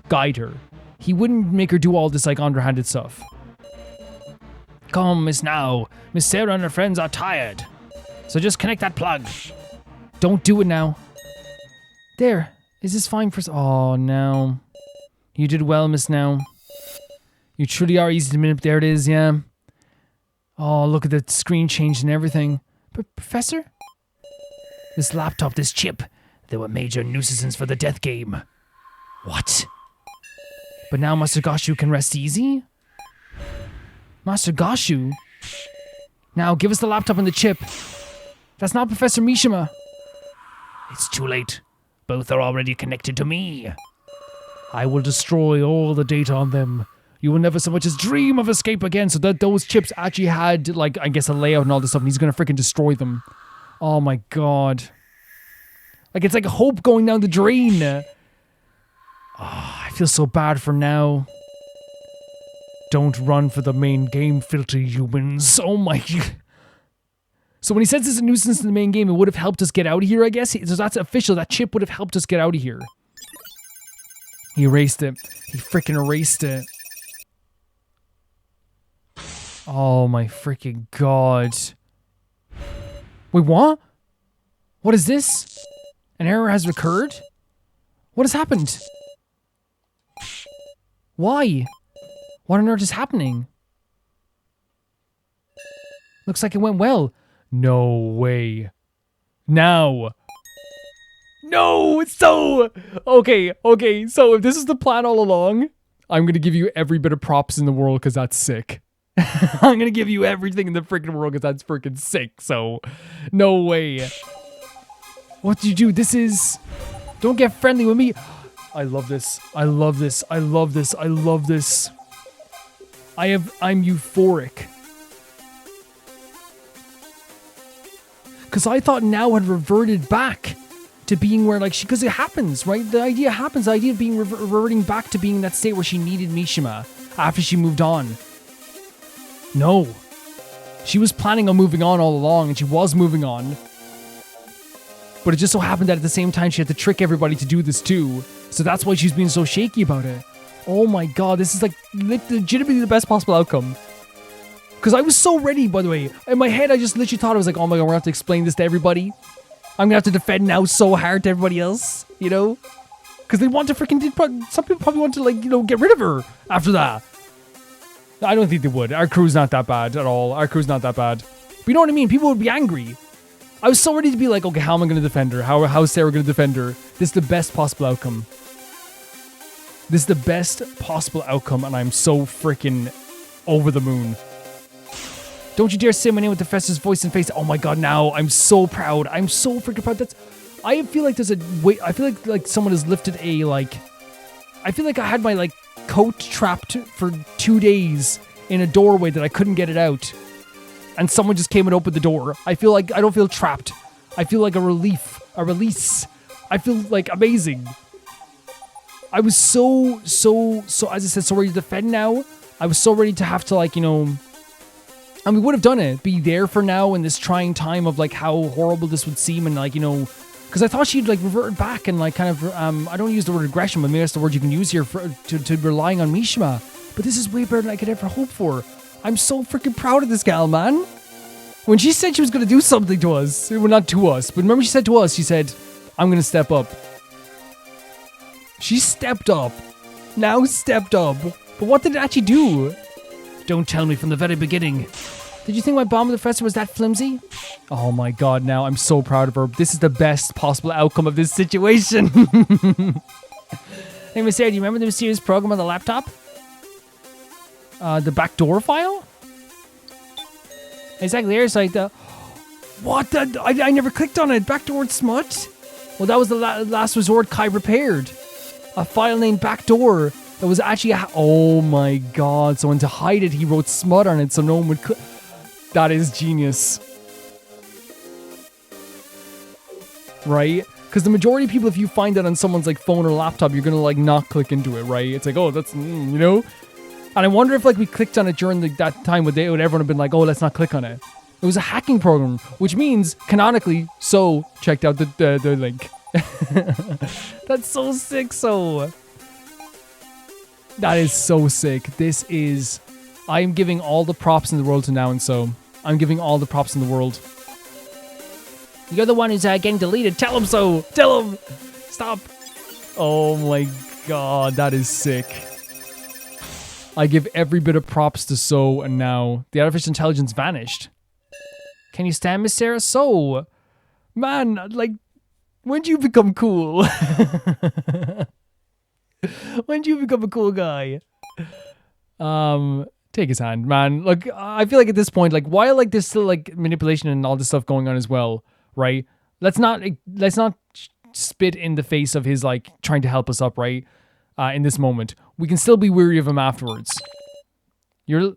guide her. He wouldn't make her do all this, like, underhanded stuff. Come, Miss Now. Miss Sarah and her friends are tired. So just connect that plug. Don't do it now. There. Is this fine for... Oh, no. You did well, Miss Now. You truly are easy to manipulate. There it is, yeah. Oh, look at the screen change and everything. But, Professor? This laptop, this chip, they were major nuisances for the death game. What? But now Master Gashu can rest easy? Master Gashu? Now, give us the laptop and the chip. That's not Professor Mishima. It's too late. Both are already connected to me. I will destroy all the data on them. You will never so much as dream of escape again. So that those chips actually had, like, I guess a layout and all this stuff, and he's gonna freaking destroy them. Oh my god. Like, it's like hope going down the drain. Oh, I feel so bad for now. Don't run for the main game, filthy humans. Oh my... So when he says it's a nuisance in the main game, it would have helped us get out of here, I guess? So that's official. That chip would have helped us get out of here. He erased it. He freaking erased it. Oh my freaking god. Wait, what? What is this? An error has occurred? What has happened? Why? What on earth is happening? Looks like it went well. No way. Now. No, it's so... Okay, so if this is the plan all along, I'm gonna give you every bit of props in the world because that's sick. I'm gonna give you everything in the freaking world because that's freaking sick, so... No way. What did you do? This is... Don't get friendly with me. I love this. I love this. I love this. I love this. I'm euphoric. Because I thought now had reverted back to being where, like, because it happens, right? The idea happens. The idea of being reverting back to being in that state where she needed Mishima after she moved on. No. She was planning on moving on all along, and she was moving on. But it just so happened that at the same time, she had to trick everybody to do this too. So that's why she's being so shaky about it. Oh my god, this is like legitimately the best possible outcome. Because I was so ready, by the way. In my head, I just literally thought, I was like, oh my god, we're going to have to explain this to everybody. I'm going to have to defend now so hard to everybody else, you know? Because they want to freaking... Some people probably want to, like, you know, get rid of her after that. I don't think they would. Our crew's not that bad at all. Our crew's not that bad. But you know what I mean? People would be angry. I was so ready to be like, okay, how am I going to defend her? How's Sarah going to defend her? This is the best possible outcome. This is the best possible outcome, and I'm so freaking over the moon. Don't you dare say my name with the Professor's voice and face. Oh my god, now I'm so proud. I'm so freaking proud. I feel like there's a wait. I feel like someone has lifted a, like... I feel like I had my, like, coat trapped for 2 days in a doorway that I couldn't get it out. And someone just came and opened the door. I feel like I don't feel trapped. I feel like a relief. A release. I feel like amazing. I was so, as I said, so ready to defend now. I was so ready to have to, like, you know... And we would have done it. Be there for now in this trying time of, like, how horrible this would seem. And, like, you know... Because I thought she'd, like, revert back and, like, kind of... I don't use the word regression, but maybe that's the word you can use here to relying on Mishima. But this is way better than I could ever hope for. I'm so freaking proud of this gal, man. When she said she was going to do something to us... Well, not to us. But remember she said to us, she said, I'm going to step up. She stepped up. Now stepped up. But what did it actually do? Don't tell me from the very beginning. Did you think my bomb with the professor was that flimsy? Oh my god, now I'm so proud of her. This is the best possible outcome of this situation. Hey, Miss Sarah, do you remember the mysterious program on the laptop? The backdoor file? Exactly, it's like the... What the... I never clicked on it. Backdoor smut? Well, that was the last resort Kai repaired. A file named Backdoor that was actually oh my god. So to hide it, he wrote smut on it so no one would that is genius. Right? Because the majority of people, if you find that on someone's like phone or laptop, you're gonna like not click into it, right? It's like, oh, that's, you know? And I wonder if like we clicked on it during that time, would everyone have been like, oh, let's not click on it. It was a hacking program, which means, canonically, so checked out the link. That's so sick, so. That is so sick. This is... I'm giving all the props in the world to Now and So. I'm giving all the props in the world. You're the one who's getting deleted. Tell him so. Tell him. Stop. Oh my god, that is sick. I give every bit of props to So and Now. The artificial intelligence vanished. Can you stand Miss Sarah? So, man, like, when'd you become cool? When'd you become a cool guy? Take his hand, man. Look, I feel like at this point, like, while like there's still like manipulation and all this stuff going on as well, right? Let's not spit in the face of his like trying to help us up, right? In this moment, we can still be weary of him afterwards. You're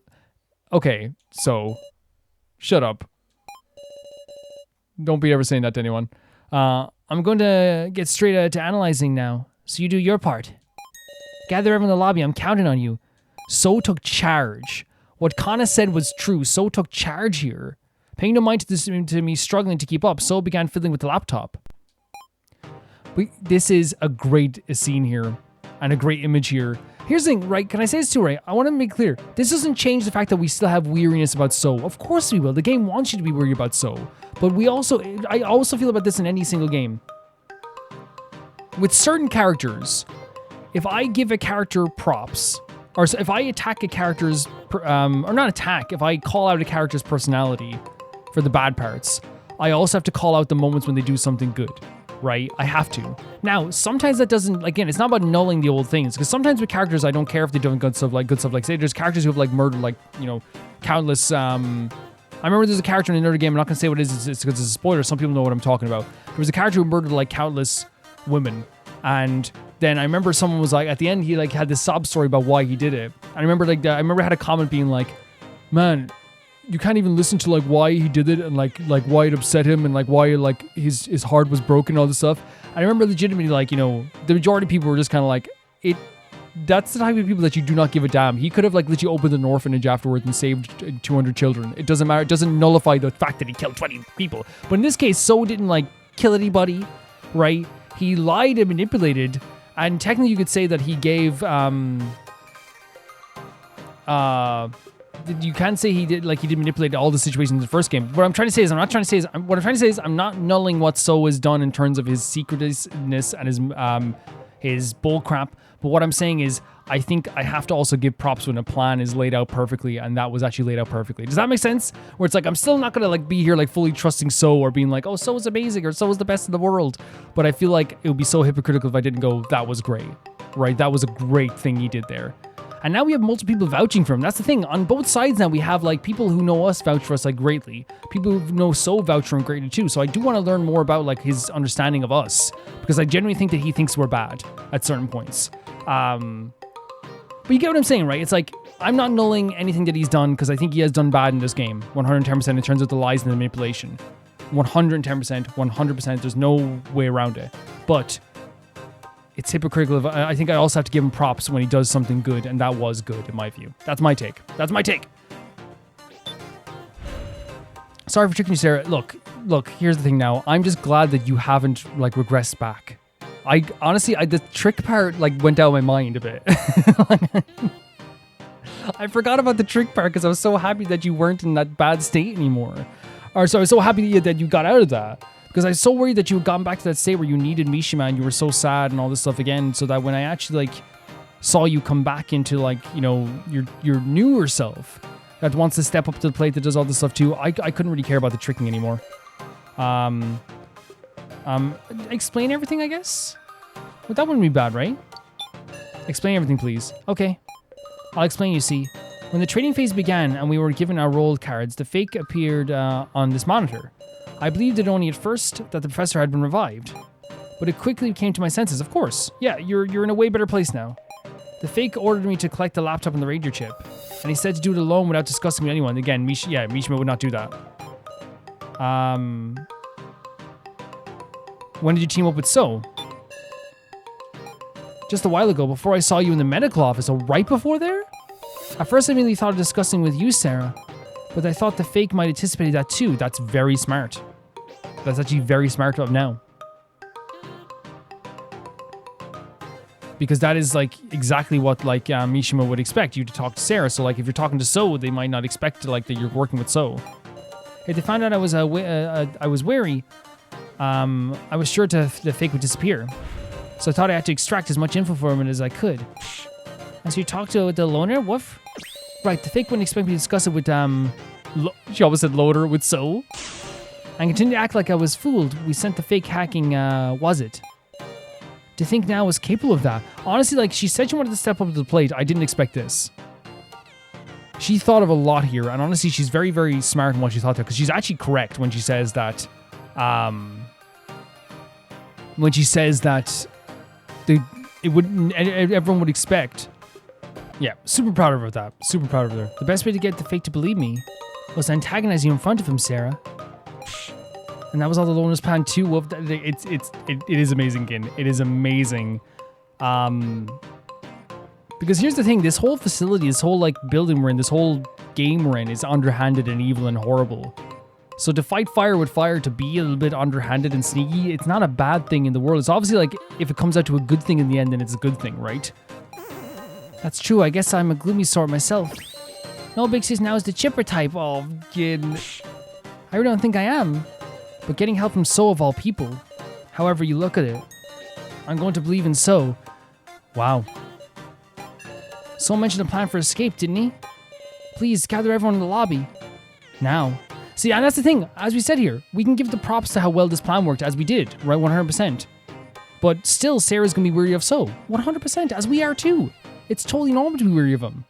okay. So, shut up. Don't be ever saying that to anyone. I'm going to get straight to analyzing now. So you do your part. Gather everyone in the lobby. I'm counting on you. So took charge. What Kana said was true. So took charge here. Paying no mind to me struggling to keep up, So began fiddling with the laptop. This is a great scene here. And a great image here. Here's the thing, right? Can I say this too, right? I want to make clear. This doesn't change the fact that we still have weariness about So. Of course we will. The game wants you to be worried about So. But I also feel about this in any single game. With certain characters, if I give a character props, or if I attack a character's, or not attack, if I call out a character's personality for the bad parts, I also have to call out the moments when they do something good, right? I have to. Now, sometimes that doesn't, again, it's not about nulling the old things, because sometimes with characters, I don't care if they're doing good stuff, like say there's characters who have like murdered, like, you know, countless, I remember there's a character in another game, I'm not going to say what it is, it's because it's a spoiler, some people know what I'm talking about. There was a character who murdered like countless women, and then I remember someone was like, at the end, he like had this sob story about why he did it. And I remember I had a comment being like, man, you can't even listen to like why he did it and like why it upset him and like why like his heart was broken and all this stuff. And I remember legitimately like, you know, the majority of people were just kind of like, that's the type of people that you do not give a damn. He could have like literally opened an orphanage afterwards and saved 200 children. It doesn't matter. It doesn't nullify the fact that he killed 20 people. But in this case, So didn't like kill anybody, right? He lied and manipulated. And technically, you could say that he gave, you can't say he did manipulate all the situations in the first game. What I'm trying to say is, I'm not nulling what So has done in terms of his secretiveness and his bull crap. But what I'm saying is, I think I have to also give props when a plan is laid out perfectly, and that was actually laid out perfectly. Does that make sense? Where it's like, I'm still not gonna like be here like fully trusting So or being like, oh, So is amazing or So is the best in the world. But I feel like it would be so hypocritical if I didn't go, that was great, right? That was a great thing he did there. And now we have multiple people vouching for him. That's the thing. On both sides now, we have like people who know us vouch for us like greatly. People who know So vouch for him greatly too. So I do want to learn more about like his understanding of us, because I genuinely think that he thinks we're bad at certain points. But you get what I'm saying, right? It's like, I'm not nulling anything that he's done because I think he has done bad in this game. 110% in terms of the lies and the manipulation. 110%. There's no way around it. But it's hypocritical. I think I also have to give him props when he does something good, and that was good in my view. That's my take. Sorry for tricking you, Sarah. Look, here's the thing now. I'm just glad that you haven't like regressed back. I honestly, the trick part like went out of my mind a bit. I forgot about the trick part because I was so happy that you weren't in that bad state anymore. Or so I was so happy that you got out of that, because I was so worried that you had gone back to that state where you needed Mishima and you were so sad and all this stuff again. So that when I actually like saw you come back into like, you know, your newer self that wants to step up to the plate, that does all this stuff too, I couldn't really care about the tricking anymore. Explain everything, I guess? Well, that wouldn't be bad, right? Explain everything, please. Okay. I'll explain, you see. When the trading phase began and we were given our roll cards, the fake appeared on this monitor. I believed it only at first that the professor had been revived. But it quickly came to my senses, of course. Yeah, you're in a way better place now. The fake ordered me to collect the laptop and the radio chip. And he said to do it alone without discussing with anyone. Again, Mishima would not do that. When did you team up with So? Just a while ago, before I saw you in the medical office. So right before there? At first I immediately thought of discussing with you, Sarah. But I thought the fake might anticipate that too. That's very smart. That's actually very smart of now. Because that is like exactly what like Mishima would expect you to talk to Sarah. So like if you're talking to So, they might not expect like that you're working with So. If they found out I was wary, I was sure the fake would disappear. So I thought I had to extract as much info from it as I could. And so you talked to the loner? Woof? Right, the fake wouldn't expect me to discuss it with, she almost said loader, with So. And continued to act like I was fooled. We sent the fake hacking, was it? To think now I was capable of that. Honestly, like, she said she wanted to step up to the plate. I didn't expect this. She thought of a lot here, and honestly, she's very, very smart in what she thought there, because she's actually correct when she says that, everyone would expect. Yeah, super proud of her with that. Super proud of her. The best way to get the fake to believe me was to antagonize you in front of him, Sarah. And that was all the Loner's plan too. Well, it is amazing, Gin. It is amazing. Because here's the thing, this whole facility, this whole like building we're in, this whole game we're in is underhanded and evil and horrible. So to fight fire with fire, to be a little bit underhanded and sneaky, it's not a bad thing in the world. It's obviously like, if it comes out to a good thing in the end, then it's a good thing, right? That's true, I guess I'm a gloomy sort myself. No big sis now is the chipper type. Oh, Gin. I really don't think I am. But getting help from So of all people, however you look at it, I'm going to believe in So. Wow. So mentioned a plan for escape, didn't he? Please, gather everyone in the lobby. Now. See, and that's the thing, as we said here, we can give the props to how well this plan worked, as we did, right, 100%. But still, Sarah's gonna be weary of So, 100%, as we are too. It's totally normal to be weary of him.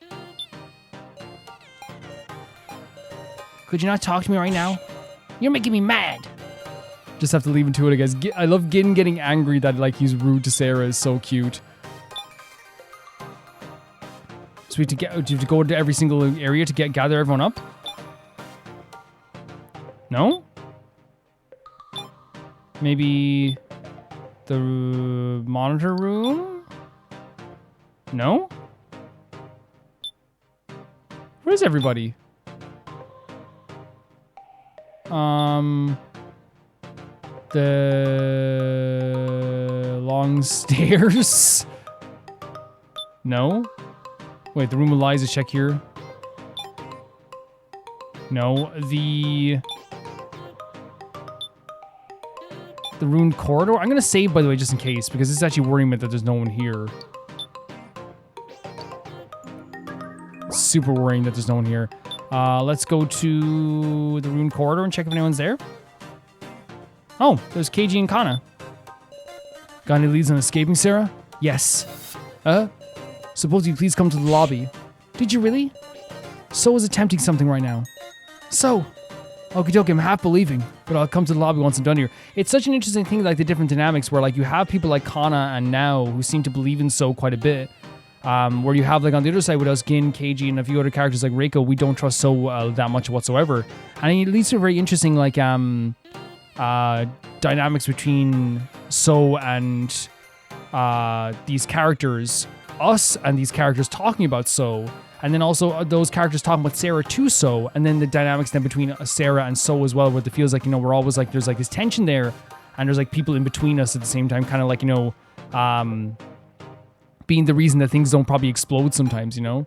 Could you not talk to me right now? You're making me mad. Just have to leave into it, I guess. I love Gin getting angry that, like, he's rude to Sarah is so cute. So we have to go into every single area to gather everyone up? No? Maybe the monitor room? No? Where's everybody? The long stairs? No? Wait, the room with Liza, check here. No, the ruined corridor? I'm gonna save, by the way, just in case, because this is actually worrying me that there's no one here. Super worrying that there's no one here. Let's go to the ruined corridor and check if anyone's there. Oh, there's KG and Kana. Got any leads on escaping, Sarah? Yes. Suppose you please come to the lobby. Did you really? So is attempting something right now. So. Okie dokie, I'm half believing, but I'll come to the lobby once I'm done here. It's such an interesting thing, like the different dynamics where like you have people like Kana and Now who seem to believe in So quite a bit. Where you have like on the other side with us, Gin, KG, and a few other characters like Reiko, we don't trust So that much whatsoever. And it leads to a very interesting like dynamics between So and these characters, us and these characters talking about So. And then also those characters talking about Sarah to So, and then the dynamics then between Sarah and So as well, where it feels like, you know, we're always like, there's like this tension there, and there's like people in between us at the same time, kind of like, you know, being the reason that things don't probably explode sometimes, you know?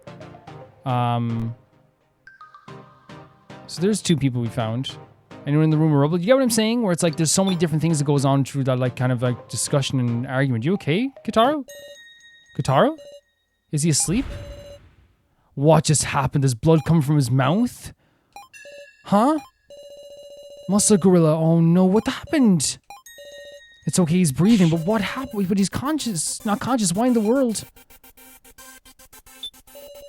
So there's two people we found. Anyone in the room or rubble? You get what I'm saying? Where it's like, there's so many different things that goes on through that like kind of like discussion and argument. You okay, Q-taro? Q-taro? Is he asleep? What just happened? Does blood come from his mouth? Huh? Muscle gorilla. Oh no, what happened? It's okay, he's breathing, but what happened? But he's conscious. Not conscious. Why in the world?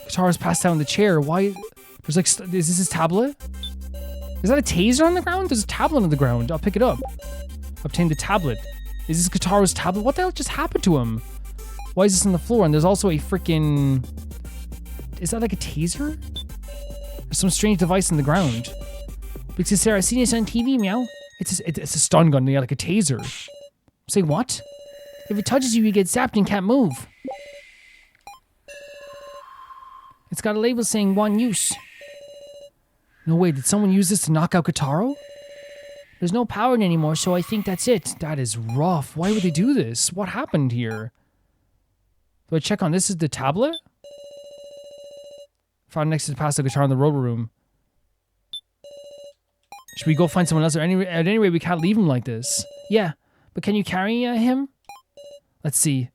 Q-taro's passed out in the chair. Why? There's like, is this his tablet? Is that a taser on the ground? There's a tablet on the ground. I'll pick it up. Obtain the tablet. Is this Q-taro's tablet? What the hell just happened to him? Why is this on the floor? And there's also a freaking... Is that like a taser? There's some strange device in the ground. Because Sarah, I've seen this on TV, meow. It's a stun gun, yeah, like a taser. Say what? If it touches you, you get zapped and can't move. It's got a label saying one use. No way, did someone use this to knock out Q-taro? There's no power in it anymore, so I think that's it. That is rough. Why would they do this? What happened here? Do I check on this? Is the tablet? Found next to the pasta guitar in the robot room. Should we go find someone else? At any rate, we can't leave him like this. Yeah, but can you carry him? Let's see.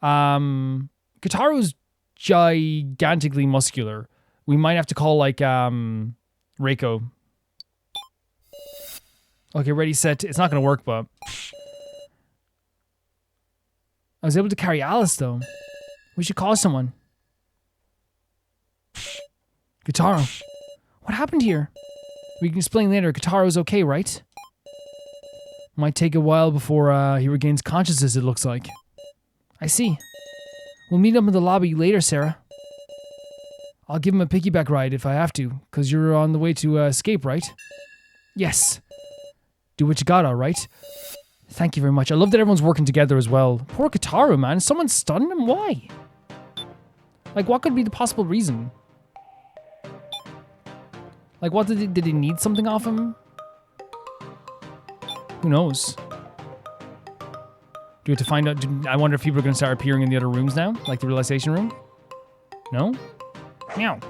Q-taro's gigantically muscular. We might have to call like Reiko. Okay, ready, set. It's not gonna work, but I was able to carry Alice though. We should call someone. Q-taro, what happened here? We can explain later. Q-taro's okay, right? Might take a while before he regains consciousness, it looks like. I see. We'll meet up in the lobby later, Sarah. I'll give him a piggyback ride if I have to, because you're on the way to escape, right? Yes. Do what you got, alright? Thank you very much. I love that everyone's working together as well. Poor Q-taro, man. Someone stunned him? Why? Like, what could be the possible reason? Like, what did he need something off him? Who knows? Do we have to find out? I wonder if people are going to start appearing in the other rooms now? Like the realization room? No? Meow.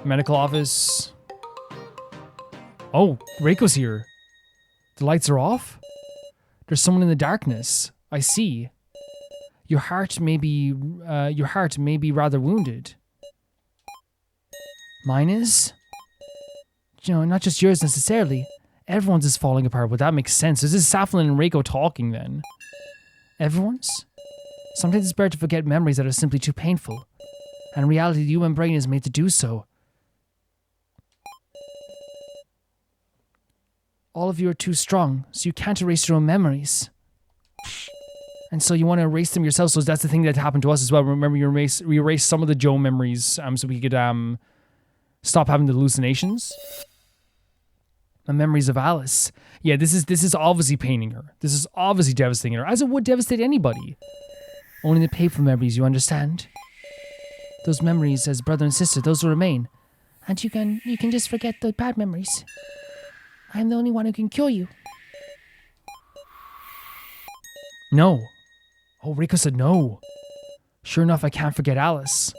Medical office. Oh, Reiko's here. The lights are off? There's someone in the darkness. I see. Your heart may be rather wounded. Mine is? You know, not just yours necessarily. Everyone's is falling apart. Well, that makes sense. This is Safalin and Reiko talking then. Everyone's? Sometimes it's better to forget memories that are simply too painful. And in reality, the human brain is made to do so. All of you are too strong, so you can't erase your own memories. And so you want to erase them yourself, so that's the thing that happened to us as well. Remember, we erased some of the Joe memories so we could stop having the hallucinations. The memories of Alice. Yeah, this is obviously paining her. This is obviously devastating her, as it would devastate anybody. Only the painful memories, you understand? Those memories as brother and sister, those will remain. And you can just forget the bad memories. I'm the only one who can cure you. No. Oh, Reiko said no. Sure enough, I can't forget Alice.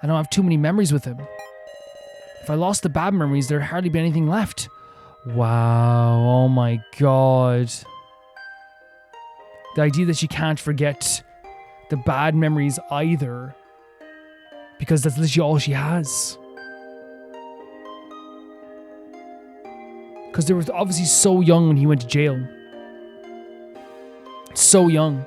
I don't have too many memories with him. If I lost the bad memories, there'd hardly be anything left. Wow, oh my god. The idea that she can't forget the bad memories either, because that's literally all she has. Because they were obviously so young when he went to jail. So young.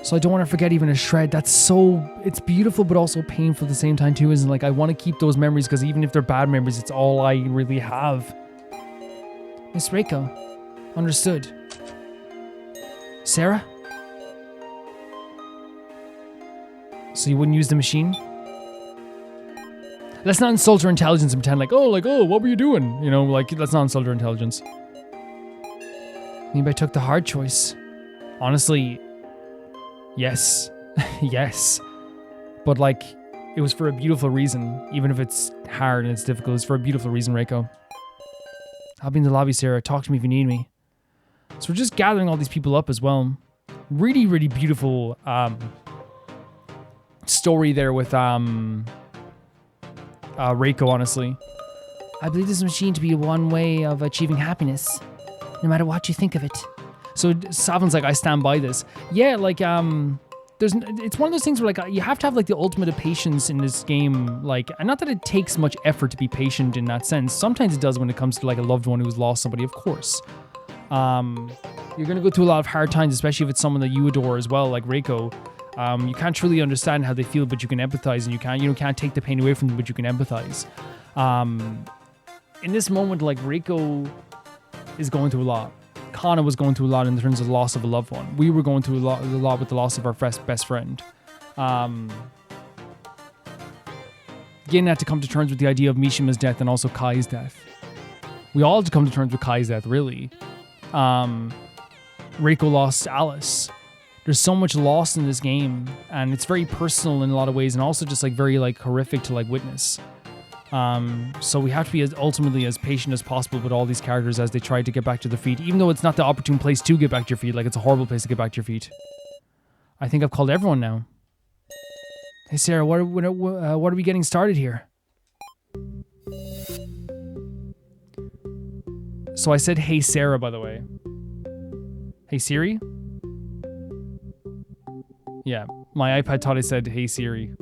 So I don't want to forget even a shred. It's beautiful but also painful at the same time too, isn't it? Like, I want to keep those memories because even if they're bad memories, it's all I really have. Miss Reiko. Understood. Sarah? So you wouldn't use the machine? Let's not insult her intelligence and pretend like, oh, what were you doing? You know, like, let's not insult her intelligence. Maybe I took the hard choice. Honestly, yes. Yes. But, like, it was for a beautiful reason. Even if it's hard and it's difficult, it's for a beautiful reason, Reiko. I'll be in the lobby, Sarah. Talk to me if you need me. So we're just gathering all these people up as well. Really, really beautiful story there with Reiko, honestly. I believe this machine to be one way of achieving happiness, no matter what you think of it. So Safalin's like, I stand by this. Yeah, like, it's one of those things where, like, you have to have, like, the ultimate of patience in this game. Like, and not that it takes much effort to be patient in that sense. Sometimes it does when it comes to, like, a loved one who's lost somebody, of course. You're going to go through a lot of hard times, especially if it's someone that you adore as well, like Reiko. You can't truly understand how they feel, but you can empathize, and you can't take the pain away from them, but you can empathize. In this moment, like, Reiko is going through a lot. Kana was going through a lot in terms of the loss of a loved one. We were going through a lot with the loss of our best friend. Getting had to come to terms with the idea of Mishima's death and also Kai's death. We all had to come to terms with Kai's death, really. Reiko lost Alice. There's so much loss in this game, and it's very personal in a lot of ways, and also just, like, very, like, horrific to, like, witness. So we have to be ultimately as patient as possible with all these characters as they try to get back to their feet, even though it's not the opportune place to get back to your feet. Like, it's a horrible place to get back to your feet. I think I've called everyone now. Hey, Sarah, what are we getting started here? So I said, hey, Sarah, by the way. Hey, Siri? Yeah, my iPad thought I said, hey, Siri.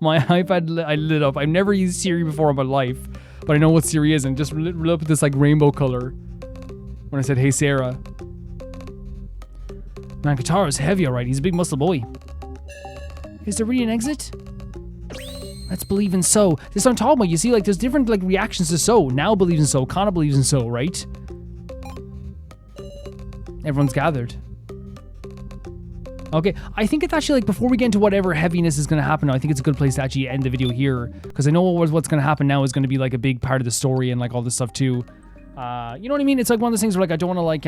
My iPad, I lit up. I've never used Siri before in my life, but I know what Siri is, and just lit up with this, like, rainbow color when I said, hey, Sarah. Man, Q-taro's heavy, alright. He's a big muscle boy. Is there really an exit? Let's believe in so. This is what I'm talking about. You see, like, there's different, like, reactions to so. Now believes in so. Kana believes in so, right? Everyone's gathered. Okay, I think it's actually, like, before we get into whatever heaviness is going to happen, I think it's a good place to actually end the video here. Because I know what's going to happen now is going to be, like, a big part of the story and, like, all this stuff, too. You know what I mean? It's, like, one of those things where, like, I don't want to, like,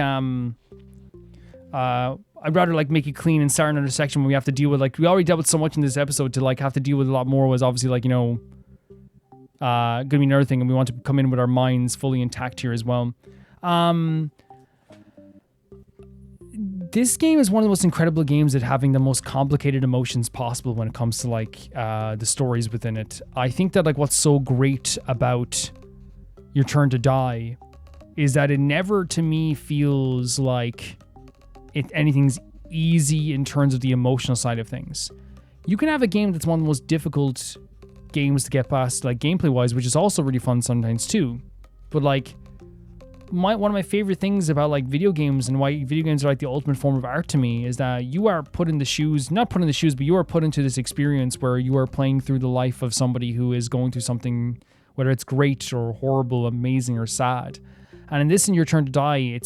I'd rather, like, make it clean and start another section when we have to deal with, like, we already dealt with so much in this episode to, like, have to deal with a lot more was obviously, like, you know, gonna be another thing, and we want to come in with our minds fully intact here as well. This game is one of the most incredible games at having the most complicated emotions possible when it comes to, like, the stories within it. I think that, like, what's so great about Your Turn to Die is that it never, to me, feels like anything's easy in terms of the emotional side of things. You can have a game that's one of the most difficult games to get past, like, gameplay-wise, which is also really fun sometimes, too. But, like, one of my favorite things about, like, video games and why video games are, like, the ultimate form of art to me is that you are put in the shoes, not put in the shoes, but you are put into this experience where you are playing through the life of somebody who is going through something, whether it's great or horrible, amazing or sad. And in this, in Your Turn to Die,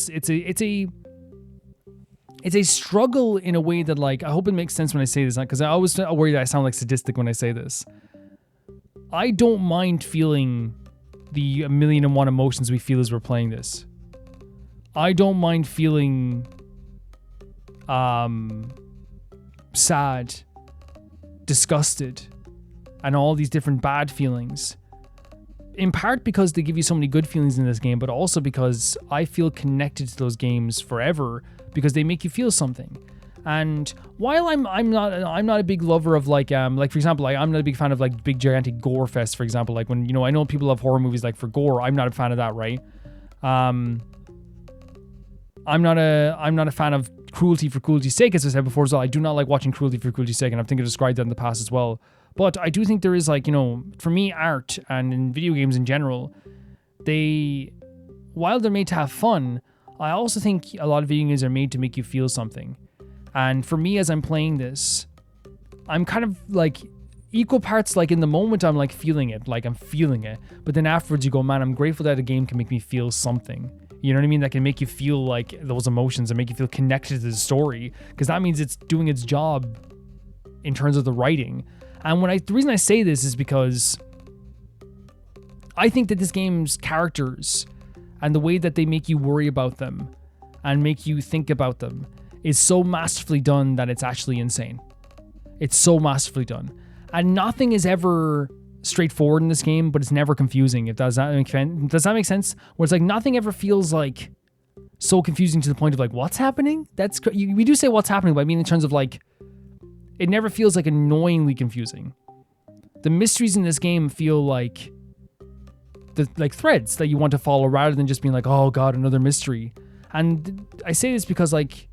it's a struggle in a way that, like, I hope it makes sense when I say this, because I always worry that I sound like sadistic when I say this. I don't mind feeling the 1,000,001 emotions we feel as we're playing this. I don't mind feeling sad, disgusted, and all these different bad feelings. In part because they give you so many good feelings in this game, but also because I feel connected to those games forever because they make you feel something. And while I'm not a big lover of, like for example, like, I'm not a big fan of, like, big gigantic gore fest, for example. Like, when, you know, I know people love horror movies, like, for gore. I'm not a fan of that, right? I'm not a fan of cruelty for cruelty's sake, as I said before. So I do not like watching cruelty for cruelty's sake, and I think I've described that in the past as well. But I do think there is, like, you know, for me, art and in video games in general, while they're made to have fun, I also think a lot of video games are made to make you feel something. And for me, as I'm playing this, I'm kind of, like, equal parts, like, in the moment I'm, like, feeling it, like, I'm feeling it. But then afterwards you go, man, I'm grateful that a game can make me feel something. You know what I mean? That can make you feel, like, those emotions and make you feel connected to the story. Because that means it's doing its job in terms of the writing. And the reason I say this is because I think that this game's characters and the way that they make you worry about them and make you think about them is so masterfully done that it's actually insane. It's so masterfully done. And nothing is ever straightforward in this game, but it's never confusing. Does that make sense? Where it's like nothing ever feels like so confusing to the point of, like, what's happening? We do say what's happening, but I mean in terms of, like, it never feels, like, annoyingly confusing. The mysteries in this game feel like threads that you want to follow rather than just being like, oh god, another mystery. And I say this because, like,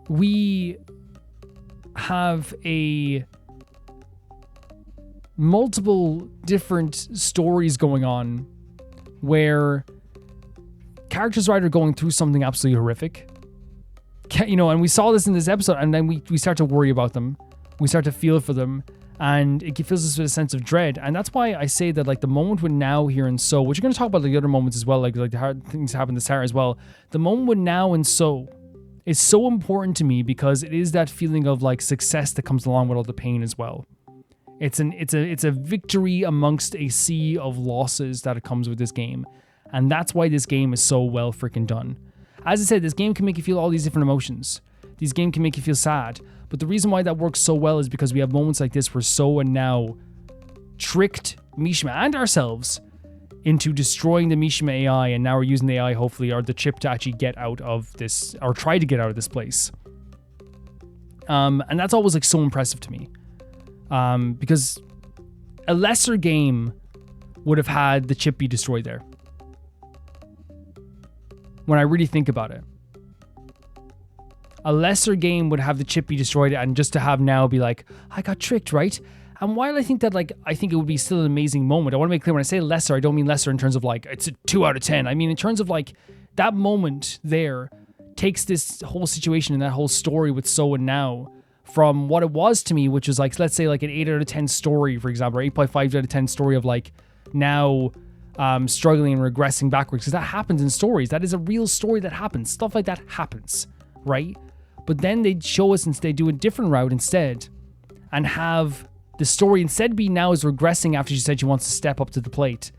we have multiple different stories going on where characters are either going through something absolutely horrific, you know, and we saw this in this episode, and then we start to worry about them, we start to feel for them, and it fills us with a sense of dread. And that's why I say that, like, the moment with Now here and So, which we're going to talk about the other moments as well, like the hard things happen to Sarah as well, the moment with Now and So is so important to me because it is that feeling of, like, success that comes along with all the pain as well. It's a victory amongst a sea of losses that it comes with this game, and that's why this game is so well freaking done. As I said, this game can make you feel all these different emotions. This game can make you feel sad, but the reason why that works so well is because we have moments like this where So and Now tricked Mishima and ourselves into destroying the Mishima AI, and now we're using the AI, hopefully, or the chip to actually get out of this, or try to get out of this place. And that's always, like, so impressive to me. Because a lesser game would have had the chip be destroyed there. When I really think about it. A lesser game would have the chip be destroyed and just to have Now be like, I got tricked, right? And while I think that, like, I think it would be still an amazing moment, I want to make clear when I say lesser, I don't mean lesser in terms of, like, it's a 2 out of 10. I mean in terms of, like, that moment there takes this whole situation and that whole story with So and Now from what it was to me, which was like, let's say like an 8 out of 10 story, for example, or 8.5 out of 10 story of like Now struggling and regressing backwards, because that happens in stories. That is a real story that happens. Stuff like that happens, right? But then they show us, instead, they do a different route instead and have the story instead be Now is regressing after she said she wants to step up to the plate.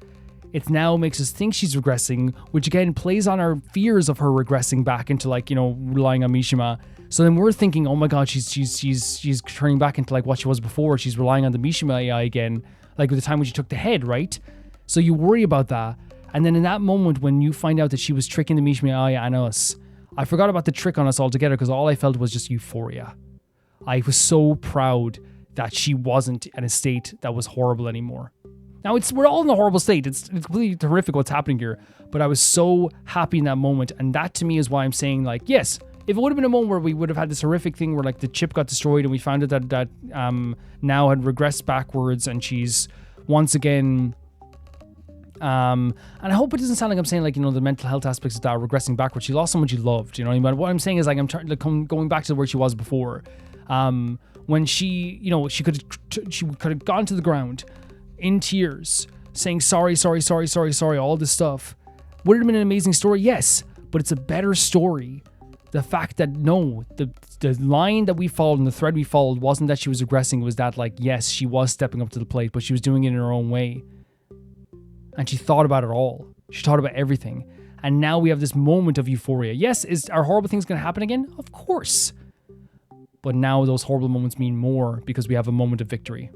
It now makes us think she's regressing, which again plays on our fears of her regressing back into like, you know, relying on Mishima. So then we're thinking, oh my god, she's turning back into like what she was before. She's relying on the Mishima AI again, like with the time when she took the head, right? So you worry about that. And then in that moment when you find out that she was tricking the Mishima AI and us, I forgot about the trick on us altogether because all I felt was just euphoria. I was so proud that she wasn't in a state that was horrible anymore. Now we're all in a horrible state. It's completely horrific what's happening here. But I was so happy in that moment, and that to me is why I'm saying like, yes, if it would have been a moment where we would have had this horrific thing where like the chip got destroyed and we found out that Now had regressed backwards and she's once again, and I hope it doesn't sound like I'm saying like, you know, the mental health aspects of that regressing backwards. She lost someone she loved, you know what I mean? But what I'm saying is like I'm trying to going back to where she was before, when she, you know, she could have gone to the ground in tears, saying sorry, all this stuff. Would it have been an amazing story? Yes, but it's a better story. The fact that no, the line that we followed and the thread we followed wasn't that she was regressing, it was that like, yes, she was stepping up to the plate, but she was doing it in her own way. And she thought about it all. She thought about everything. And now we have this moment of euphoria. Yes, are horrible things going to happen again? Of course. But now those horrible moments mean more because we have a moment of victory.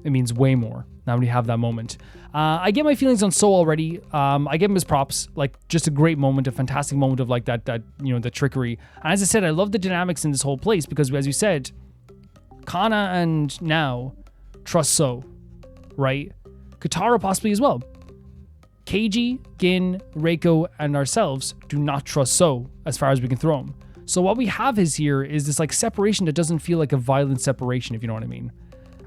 It means way more now we have that moment. I get my feelings on Soul already. I give him his props. Like, just a great moment, a fantastic moment of like that you know, the trickery. And as I said, I love the dynamics in this whole place because, as you said, Kana and Now trust So, right? Q-taro possibly as well. Keiji, Gin, Reiko, and ourselves do not trust So as far as we can throw him. So what we have is this like separation that doesn't feel like a violent separation, if you know what I mean.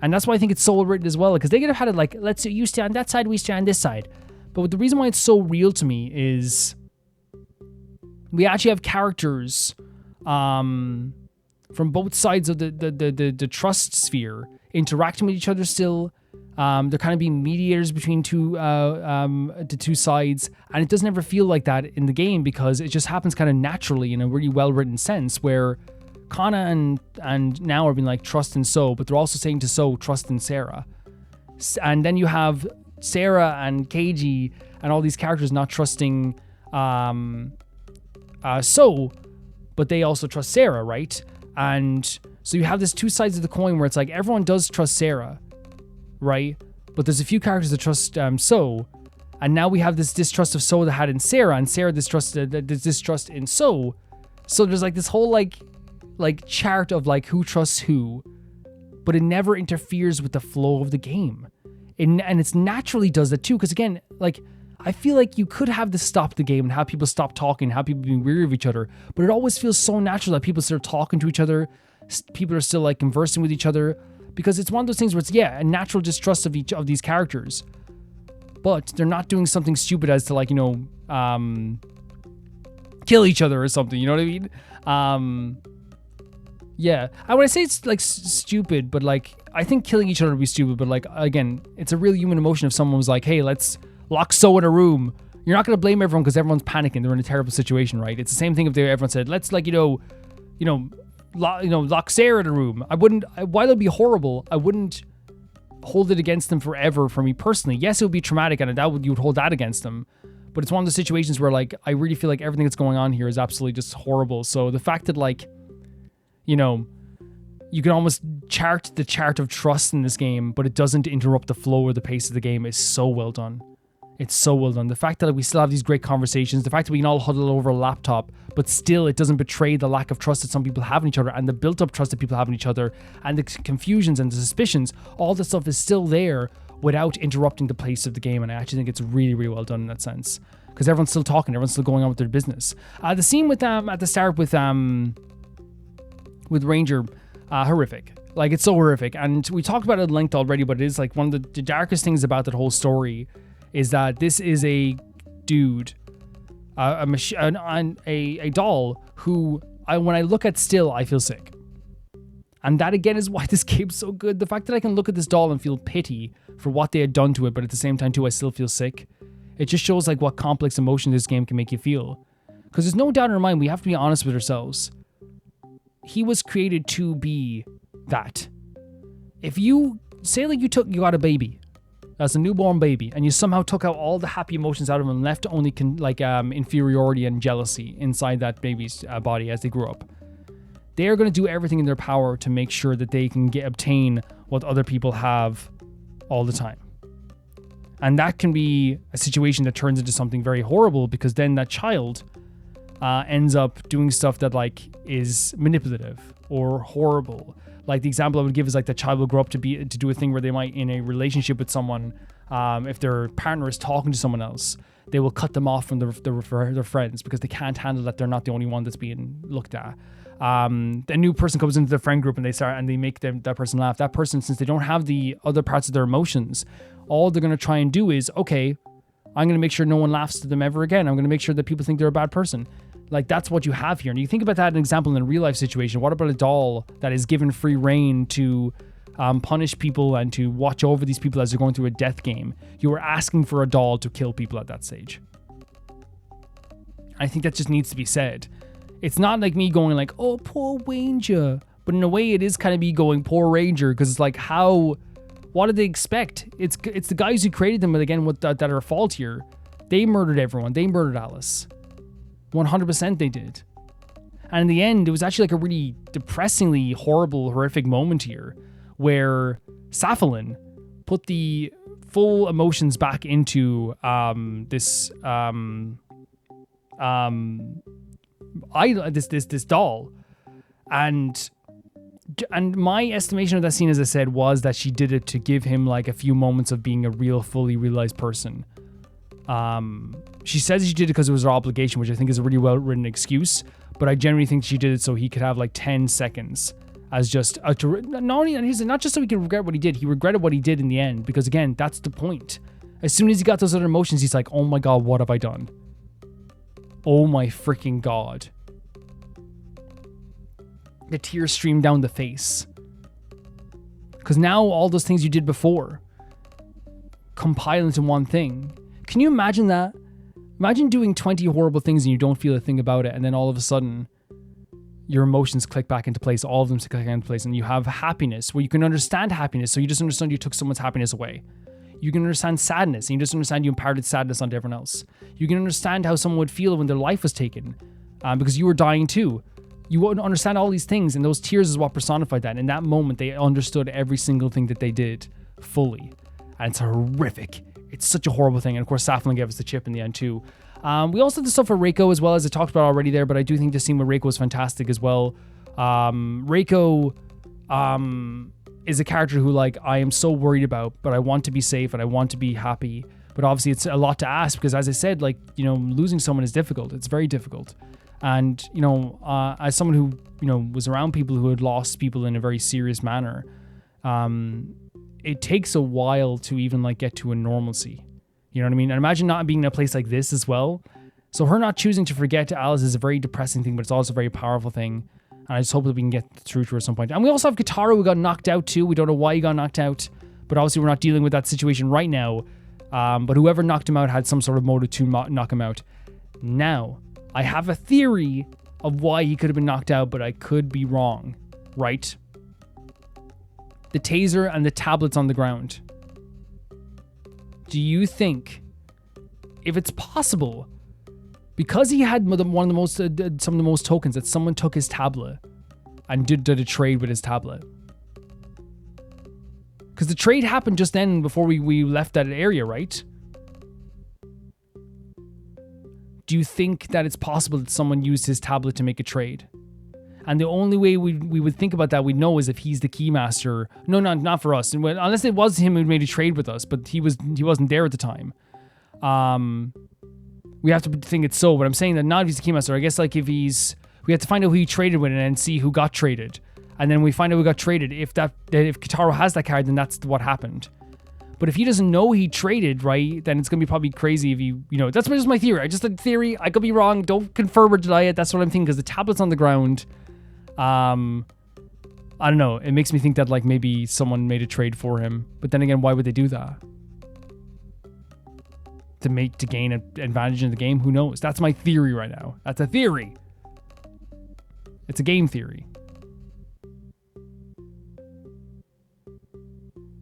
And that's why I think it's so well written as well, because they could have had it like, let's say you stay on that side, we stay on this side. But the reason why it's so real to me is we actually have characters from both sides of the trust sphere interacting with each other still. They're kind of being mediators between the two sides, and it doesn't ever feel like that in the game because it just happens kind of naturally in a really well-written sense where Kana and Now are being like, trust in So, but they're also saying to So, trust in Sarah. And then you have Sarah and Keiji and all these characters not trusting So, but they also trust Sarah, right? And so you have this two sides of the coin where it's like everyone does trust Sarah, right? But there's a few characters that trust So, and now we have this distrust of So that had in Sarah, and Sarah distrust in So. So there's like this whole like chart of like who trusts who, but it never interferes with the flow of the game. And it's naturally does that too, because again, like I feel like you could have this stop the game and have people stop talking, have people being weary of each other, but it always feels so natural that people start talking to each other, people are still like conversing with each other, because it's one of those things where it's a natural distrust of each of these characters, but they're not doing something stupid as to like, you know, kill each other or something, you know what I mean? Yeah, I would say it's like stupid, but like I think killing each other would be stupid. But like again, it's a real human emotion. If someone was like, "Hey, let's lock So in a room," you're not gonna blame everyone because everyone's panicking. They're in a terrible situation, right? It's the same thing if everyone said, "Let's like lock Sarah in a room." I wouldn't. While it'd be horrible, I wouldn't hold it against them forever. For me personally, yes, it would be traumatic, and you would hold that against them. But it's one of the situations where like I really feel like everything that's going on here is absolutely just horrible. So the fact that like, you know, you can almost chart the chart of trust in this game, but it doesn't interrupt the flow or the pace of the game is so well done. It's so well done. The fact that we still have these great conversations, the fact that we can all huddle over a laptop, but still it doesn't betray the lack of trust that some people have in each other and the built-up trust that people have in each other and the confusions and the suspicions, all this stuff is still there without interrupting the pace of the game. And I actually think it's really, really well done in that sense. Because everyone's still talking, everyone's still going on with their business. The scene with at the start with Ranger, horrific. Like, it's so horrific. And we talked about it at length already, but it is like one of the darkest things about that whole story is that this is a dude a doll who, when I look at still, I feel sick. And that again is why this game's so good. The fact that I can look at this doll and feel pity for what they had done to it, but at the same time too, I still feel sick. It just shows like what complex emotion this game can make you feel. Because there's no doubt in our mind, we have to be honest with ourselves. He was created to be that. If you say like you got a baby, as a newborn baby, and you somehow took out all the happy emotions out of him and left only inferiority and jealousy inside that baby's body as they grew up, they are going to do everything in their power to make sure that they can obtain what other people have all the time. And that can be a situation that turns into something very horrible, because then that child ends up doing stuff that like is manipulative or horrible. Like the example I would give is like the child will grow up to do a thing where they might, in a relationship with someone, if their partner is talking to someone else, they will cut them off from their friends because they can't handle that they're not the only one that's being looked at. A new person comes into the friend group and they make that person laugh. That person, since they don't have the other parts of their emotions, all they're going to try and do is, okay, I'm going to make sure no one laughs to them ever again. I'm going to make sure that people think they're a bad person. Like, that's what you have here. And you think about that, an example in a real life situation. What about a doll that is given free reign to punish people and to watch over these people as they're going through a death game? You are asking for a doll to kill people at that stage. I think that just needs to be said. It's not like me going like, oh, poor Ranger. But in a way, it is kind of me going, poor Ranger, because it's like, what did they expect? It's the guys who created them, but again, that are at fault here. They murdered everyone. They murdered Alice. 100% they did. And in the end, it was actually like a really depressingly horrible, horrific moment here where Safalin put the full emotions back into this doll. And my estimation of that scene, as I said, was that she did it to give him like a few moments of being a real, fully realized person. She says she did it because it was her obligation, which I think is a really well-written excuse, but I generally think she did it so he could have like 10 seconds as just not just so he could regret what he did. He regretted what he did in the end, because again, that's the point. As soon as he got those other emotions, he's like, oh my god, what have I done? Oh my freaking god. The tears stream down the face. Because now all those things you did before compile into one thing. Can you imagine that? Imagine doing 20 horrible things and you don't feel a thing about it, and then all of a sudden your emotions click back into place, all of them click into place, and you have happiness where you can understand happiness, so you just understand you took someone's happiness away. You can understand sadness, and you just understand you imparted sadness onto everyone else. You can understand how someone would feel when their life was taken, because you were dying too. You wouldn't understand all these things, and those tears is what personified that. In that moment, they understood every single thing that they did fully, and it's horrific. It's such a horrible thing. And of course, Safalin gave us the chip in the end too. We also did the stuff for Reiko as well, as I talked about already there, but I do think the scene with Reiko was fantastic as well. Reiko is a character who, like, I am so worried about, but I want to be safe and I want to be happy. But obviously it's a lot to ask because, as I said, like, you know, losing someone is difficult. It's very difficult. And, you know, as someone who, you know, was around people who had lost people in a very serious manner, it takes a while to even like get to a normalcy. You know what I mean? And imagine not being in a place like this as well. So her not choosing to forget Alice is a very depressing thing, but it's also a very powerful thing. And I just hope that we can get through to her at some point. And we also have Q-taro who got knocked out too. We don't know why he got knocked out, but obviously we're not dealing with that situation right now. But whoever knocked him out had some sort of motive to knock him out. Now, I have a theory of why he could have been knocked out, but I could be wrong, right? The taser and the tablets on the ground. Do you think, if it's possible, because he had some of the most tokens, that someone took his tablet and did a trade with his tablet? Because the trade happened just then before we left that area, right? Do you think that it's possible that someone used his tablet to make a trade? And the only way we would think about that, we'd know, is if he's the keymaster. No, not for us. Unless it was him who made a trade with us, but he wasn't there at the time. We have to think it's so, but I'm saying that not if he's the keymaster. I guess like if we have to find out who he traded with and see who got traded. And then we find out who got traded. If Q-taro has that card, then that's what happened. But if he doesn't know he traded, right, then it's going to be probably crazy if you know, that's just my theory. Just a theory. I could be wrong. Don't confirm or deny it. That's what I'm thinking because the tablet's on the ground. I don't know. It makes me think that like maybe someone made a trade for him. But then again, why would they do that? To gain an advantage in the game? Who knows? That's my theory right now. That's a theory. It's a game theory.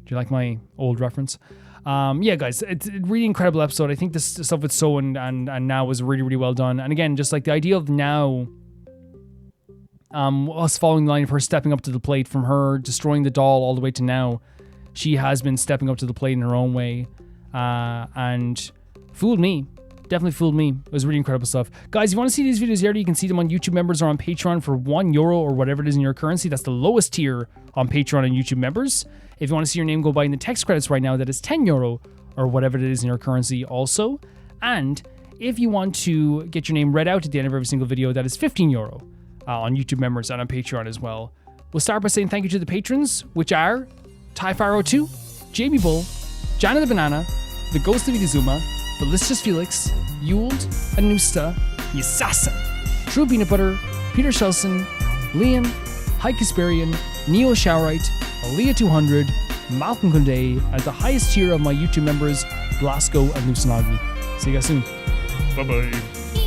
Do you like my old reference? Yeah, guys, it's a really incredible episode. I think this stuff with So and Now was really, really well done. And again, just like the idea of Now, us following the line of her stepping up to the plate, from her destroying the doll all the way to now, she has been stepping up to the plate in her own way. And fooled me. Definitely fooled me. It was really incredible stuff. Guys, if you want to see these videos early, you can see them on YouTube members or on Patreon for €1 or whatever it is in your currency. That's the lowest tier on Patreon and YouTube members. If you want to see your name go by in the text credits right now, that is €10 or whatever it is in your currency also. And if you want to get your name read out at the end of every single video, that is €15 on YouTube members and on Patreon as well. We'll start by saying thank you to the patrons, which are Typharo2, Jamie Bull, Jana the Banana, The Ghost of Itazuma, Delicious Felix, Yuld, Anusta, Yassassin, True Peanut Butter, Peter Shelson, Liam, High Kasperian, Neo Showerite, Aaliyah 200, Malcolm Kunde, and the highest tier of my YouTube members, Blasco and Nusanagi. See you guys soon. Bye-bye.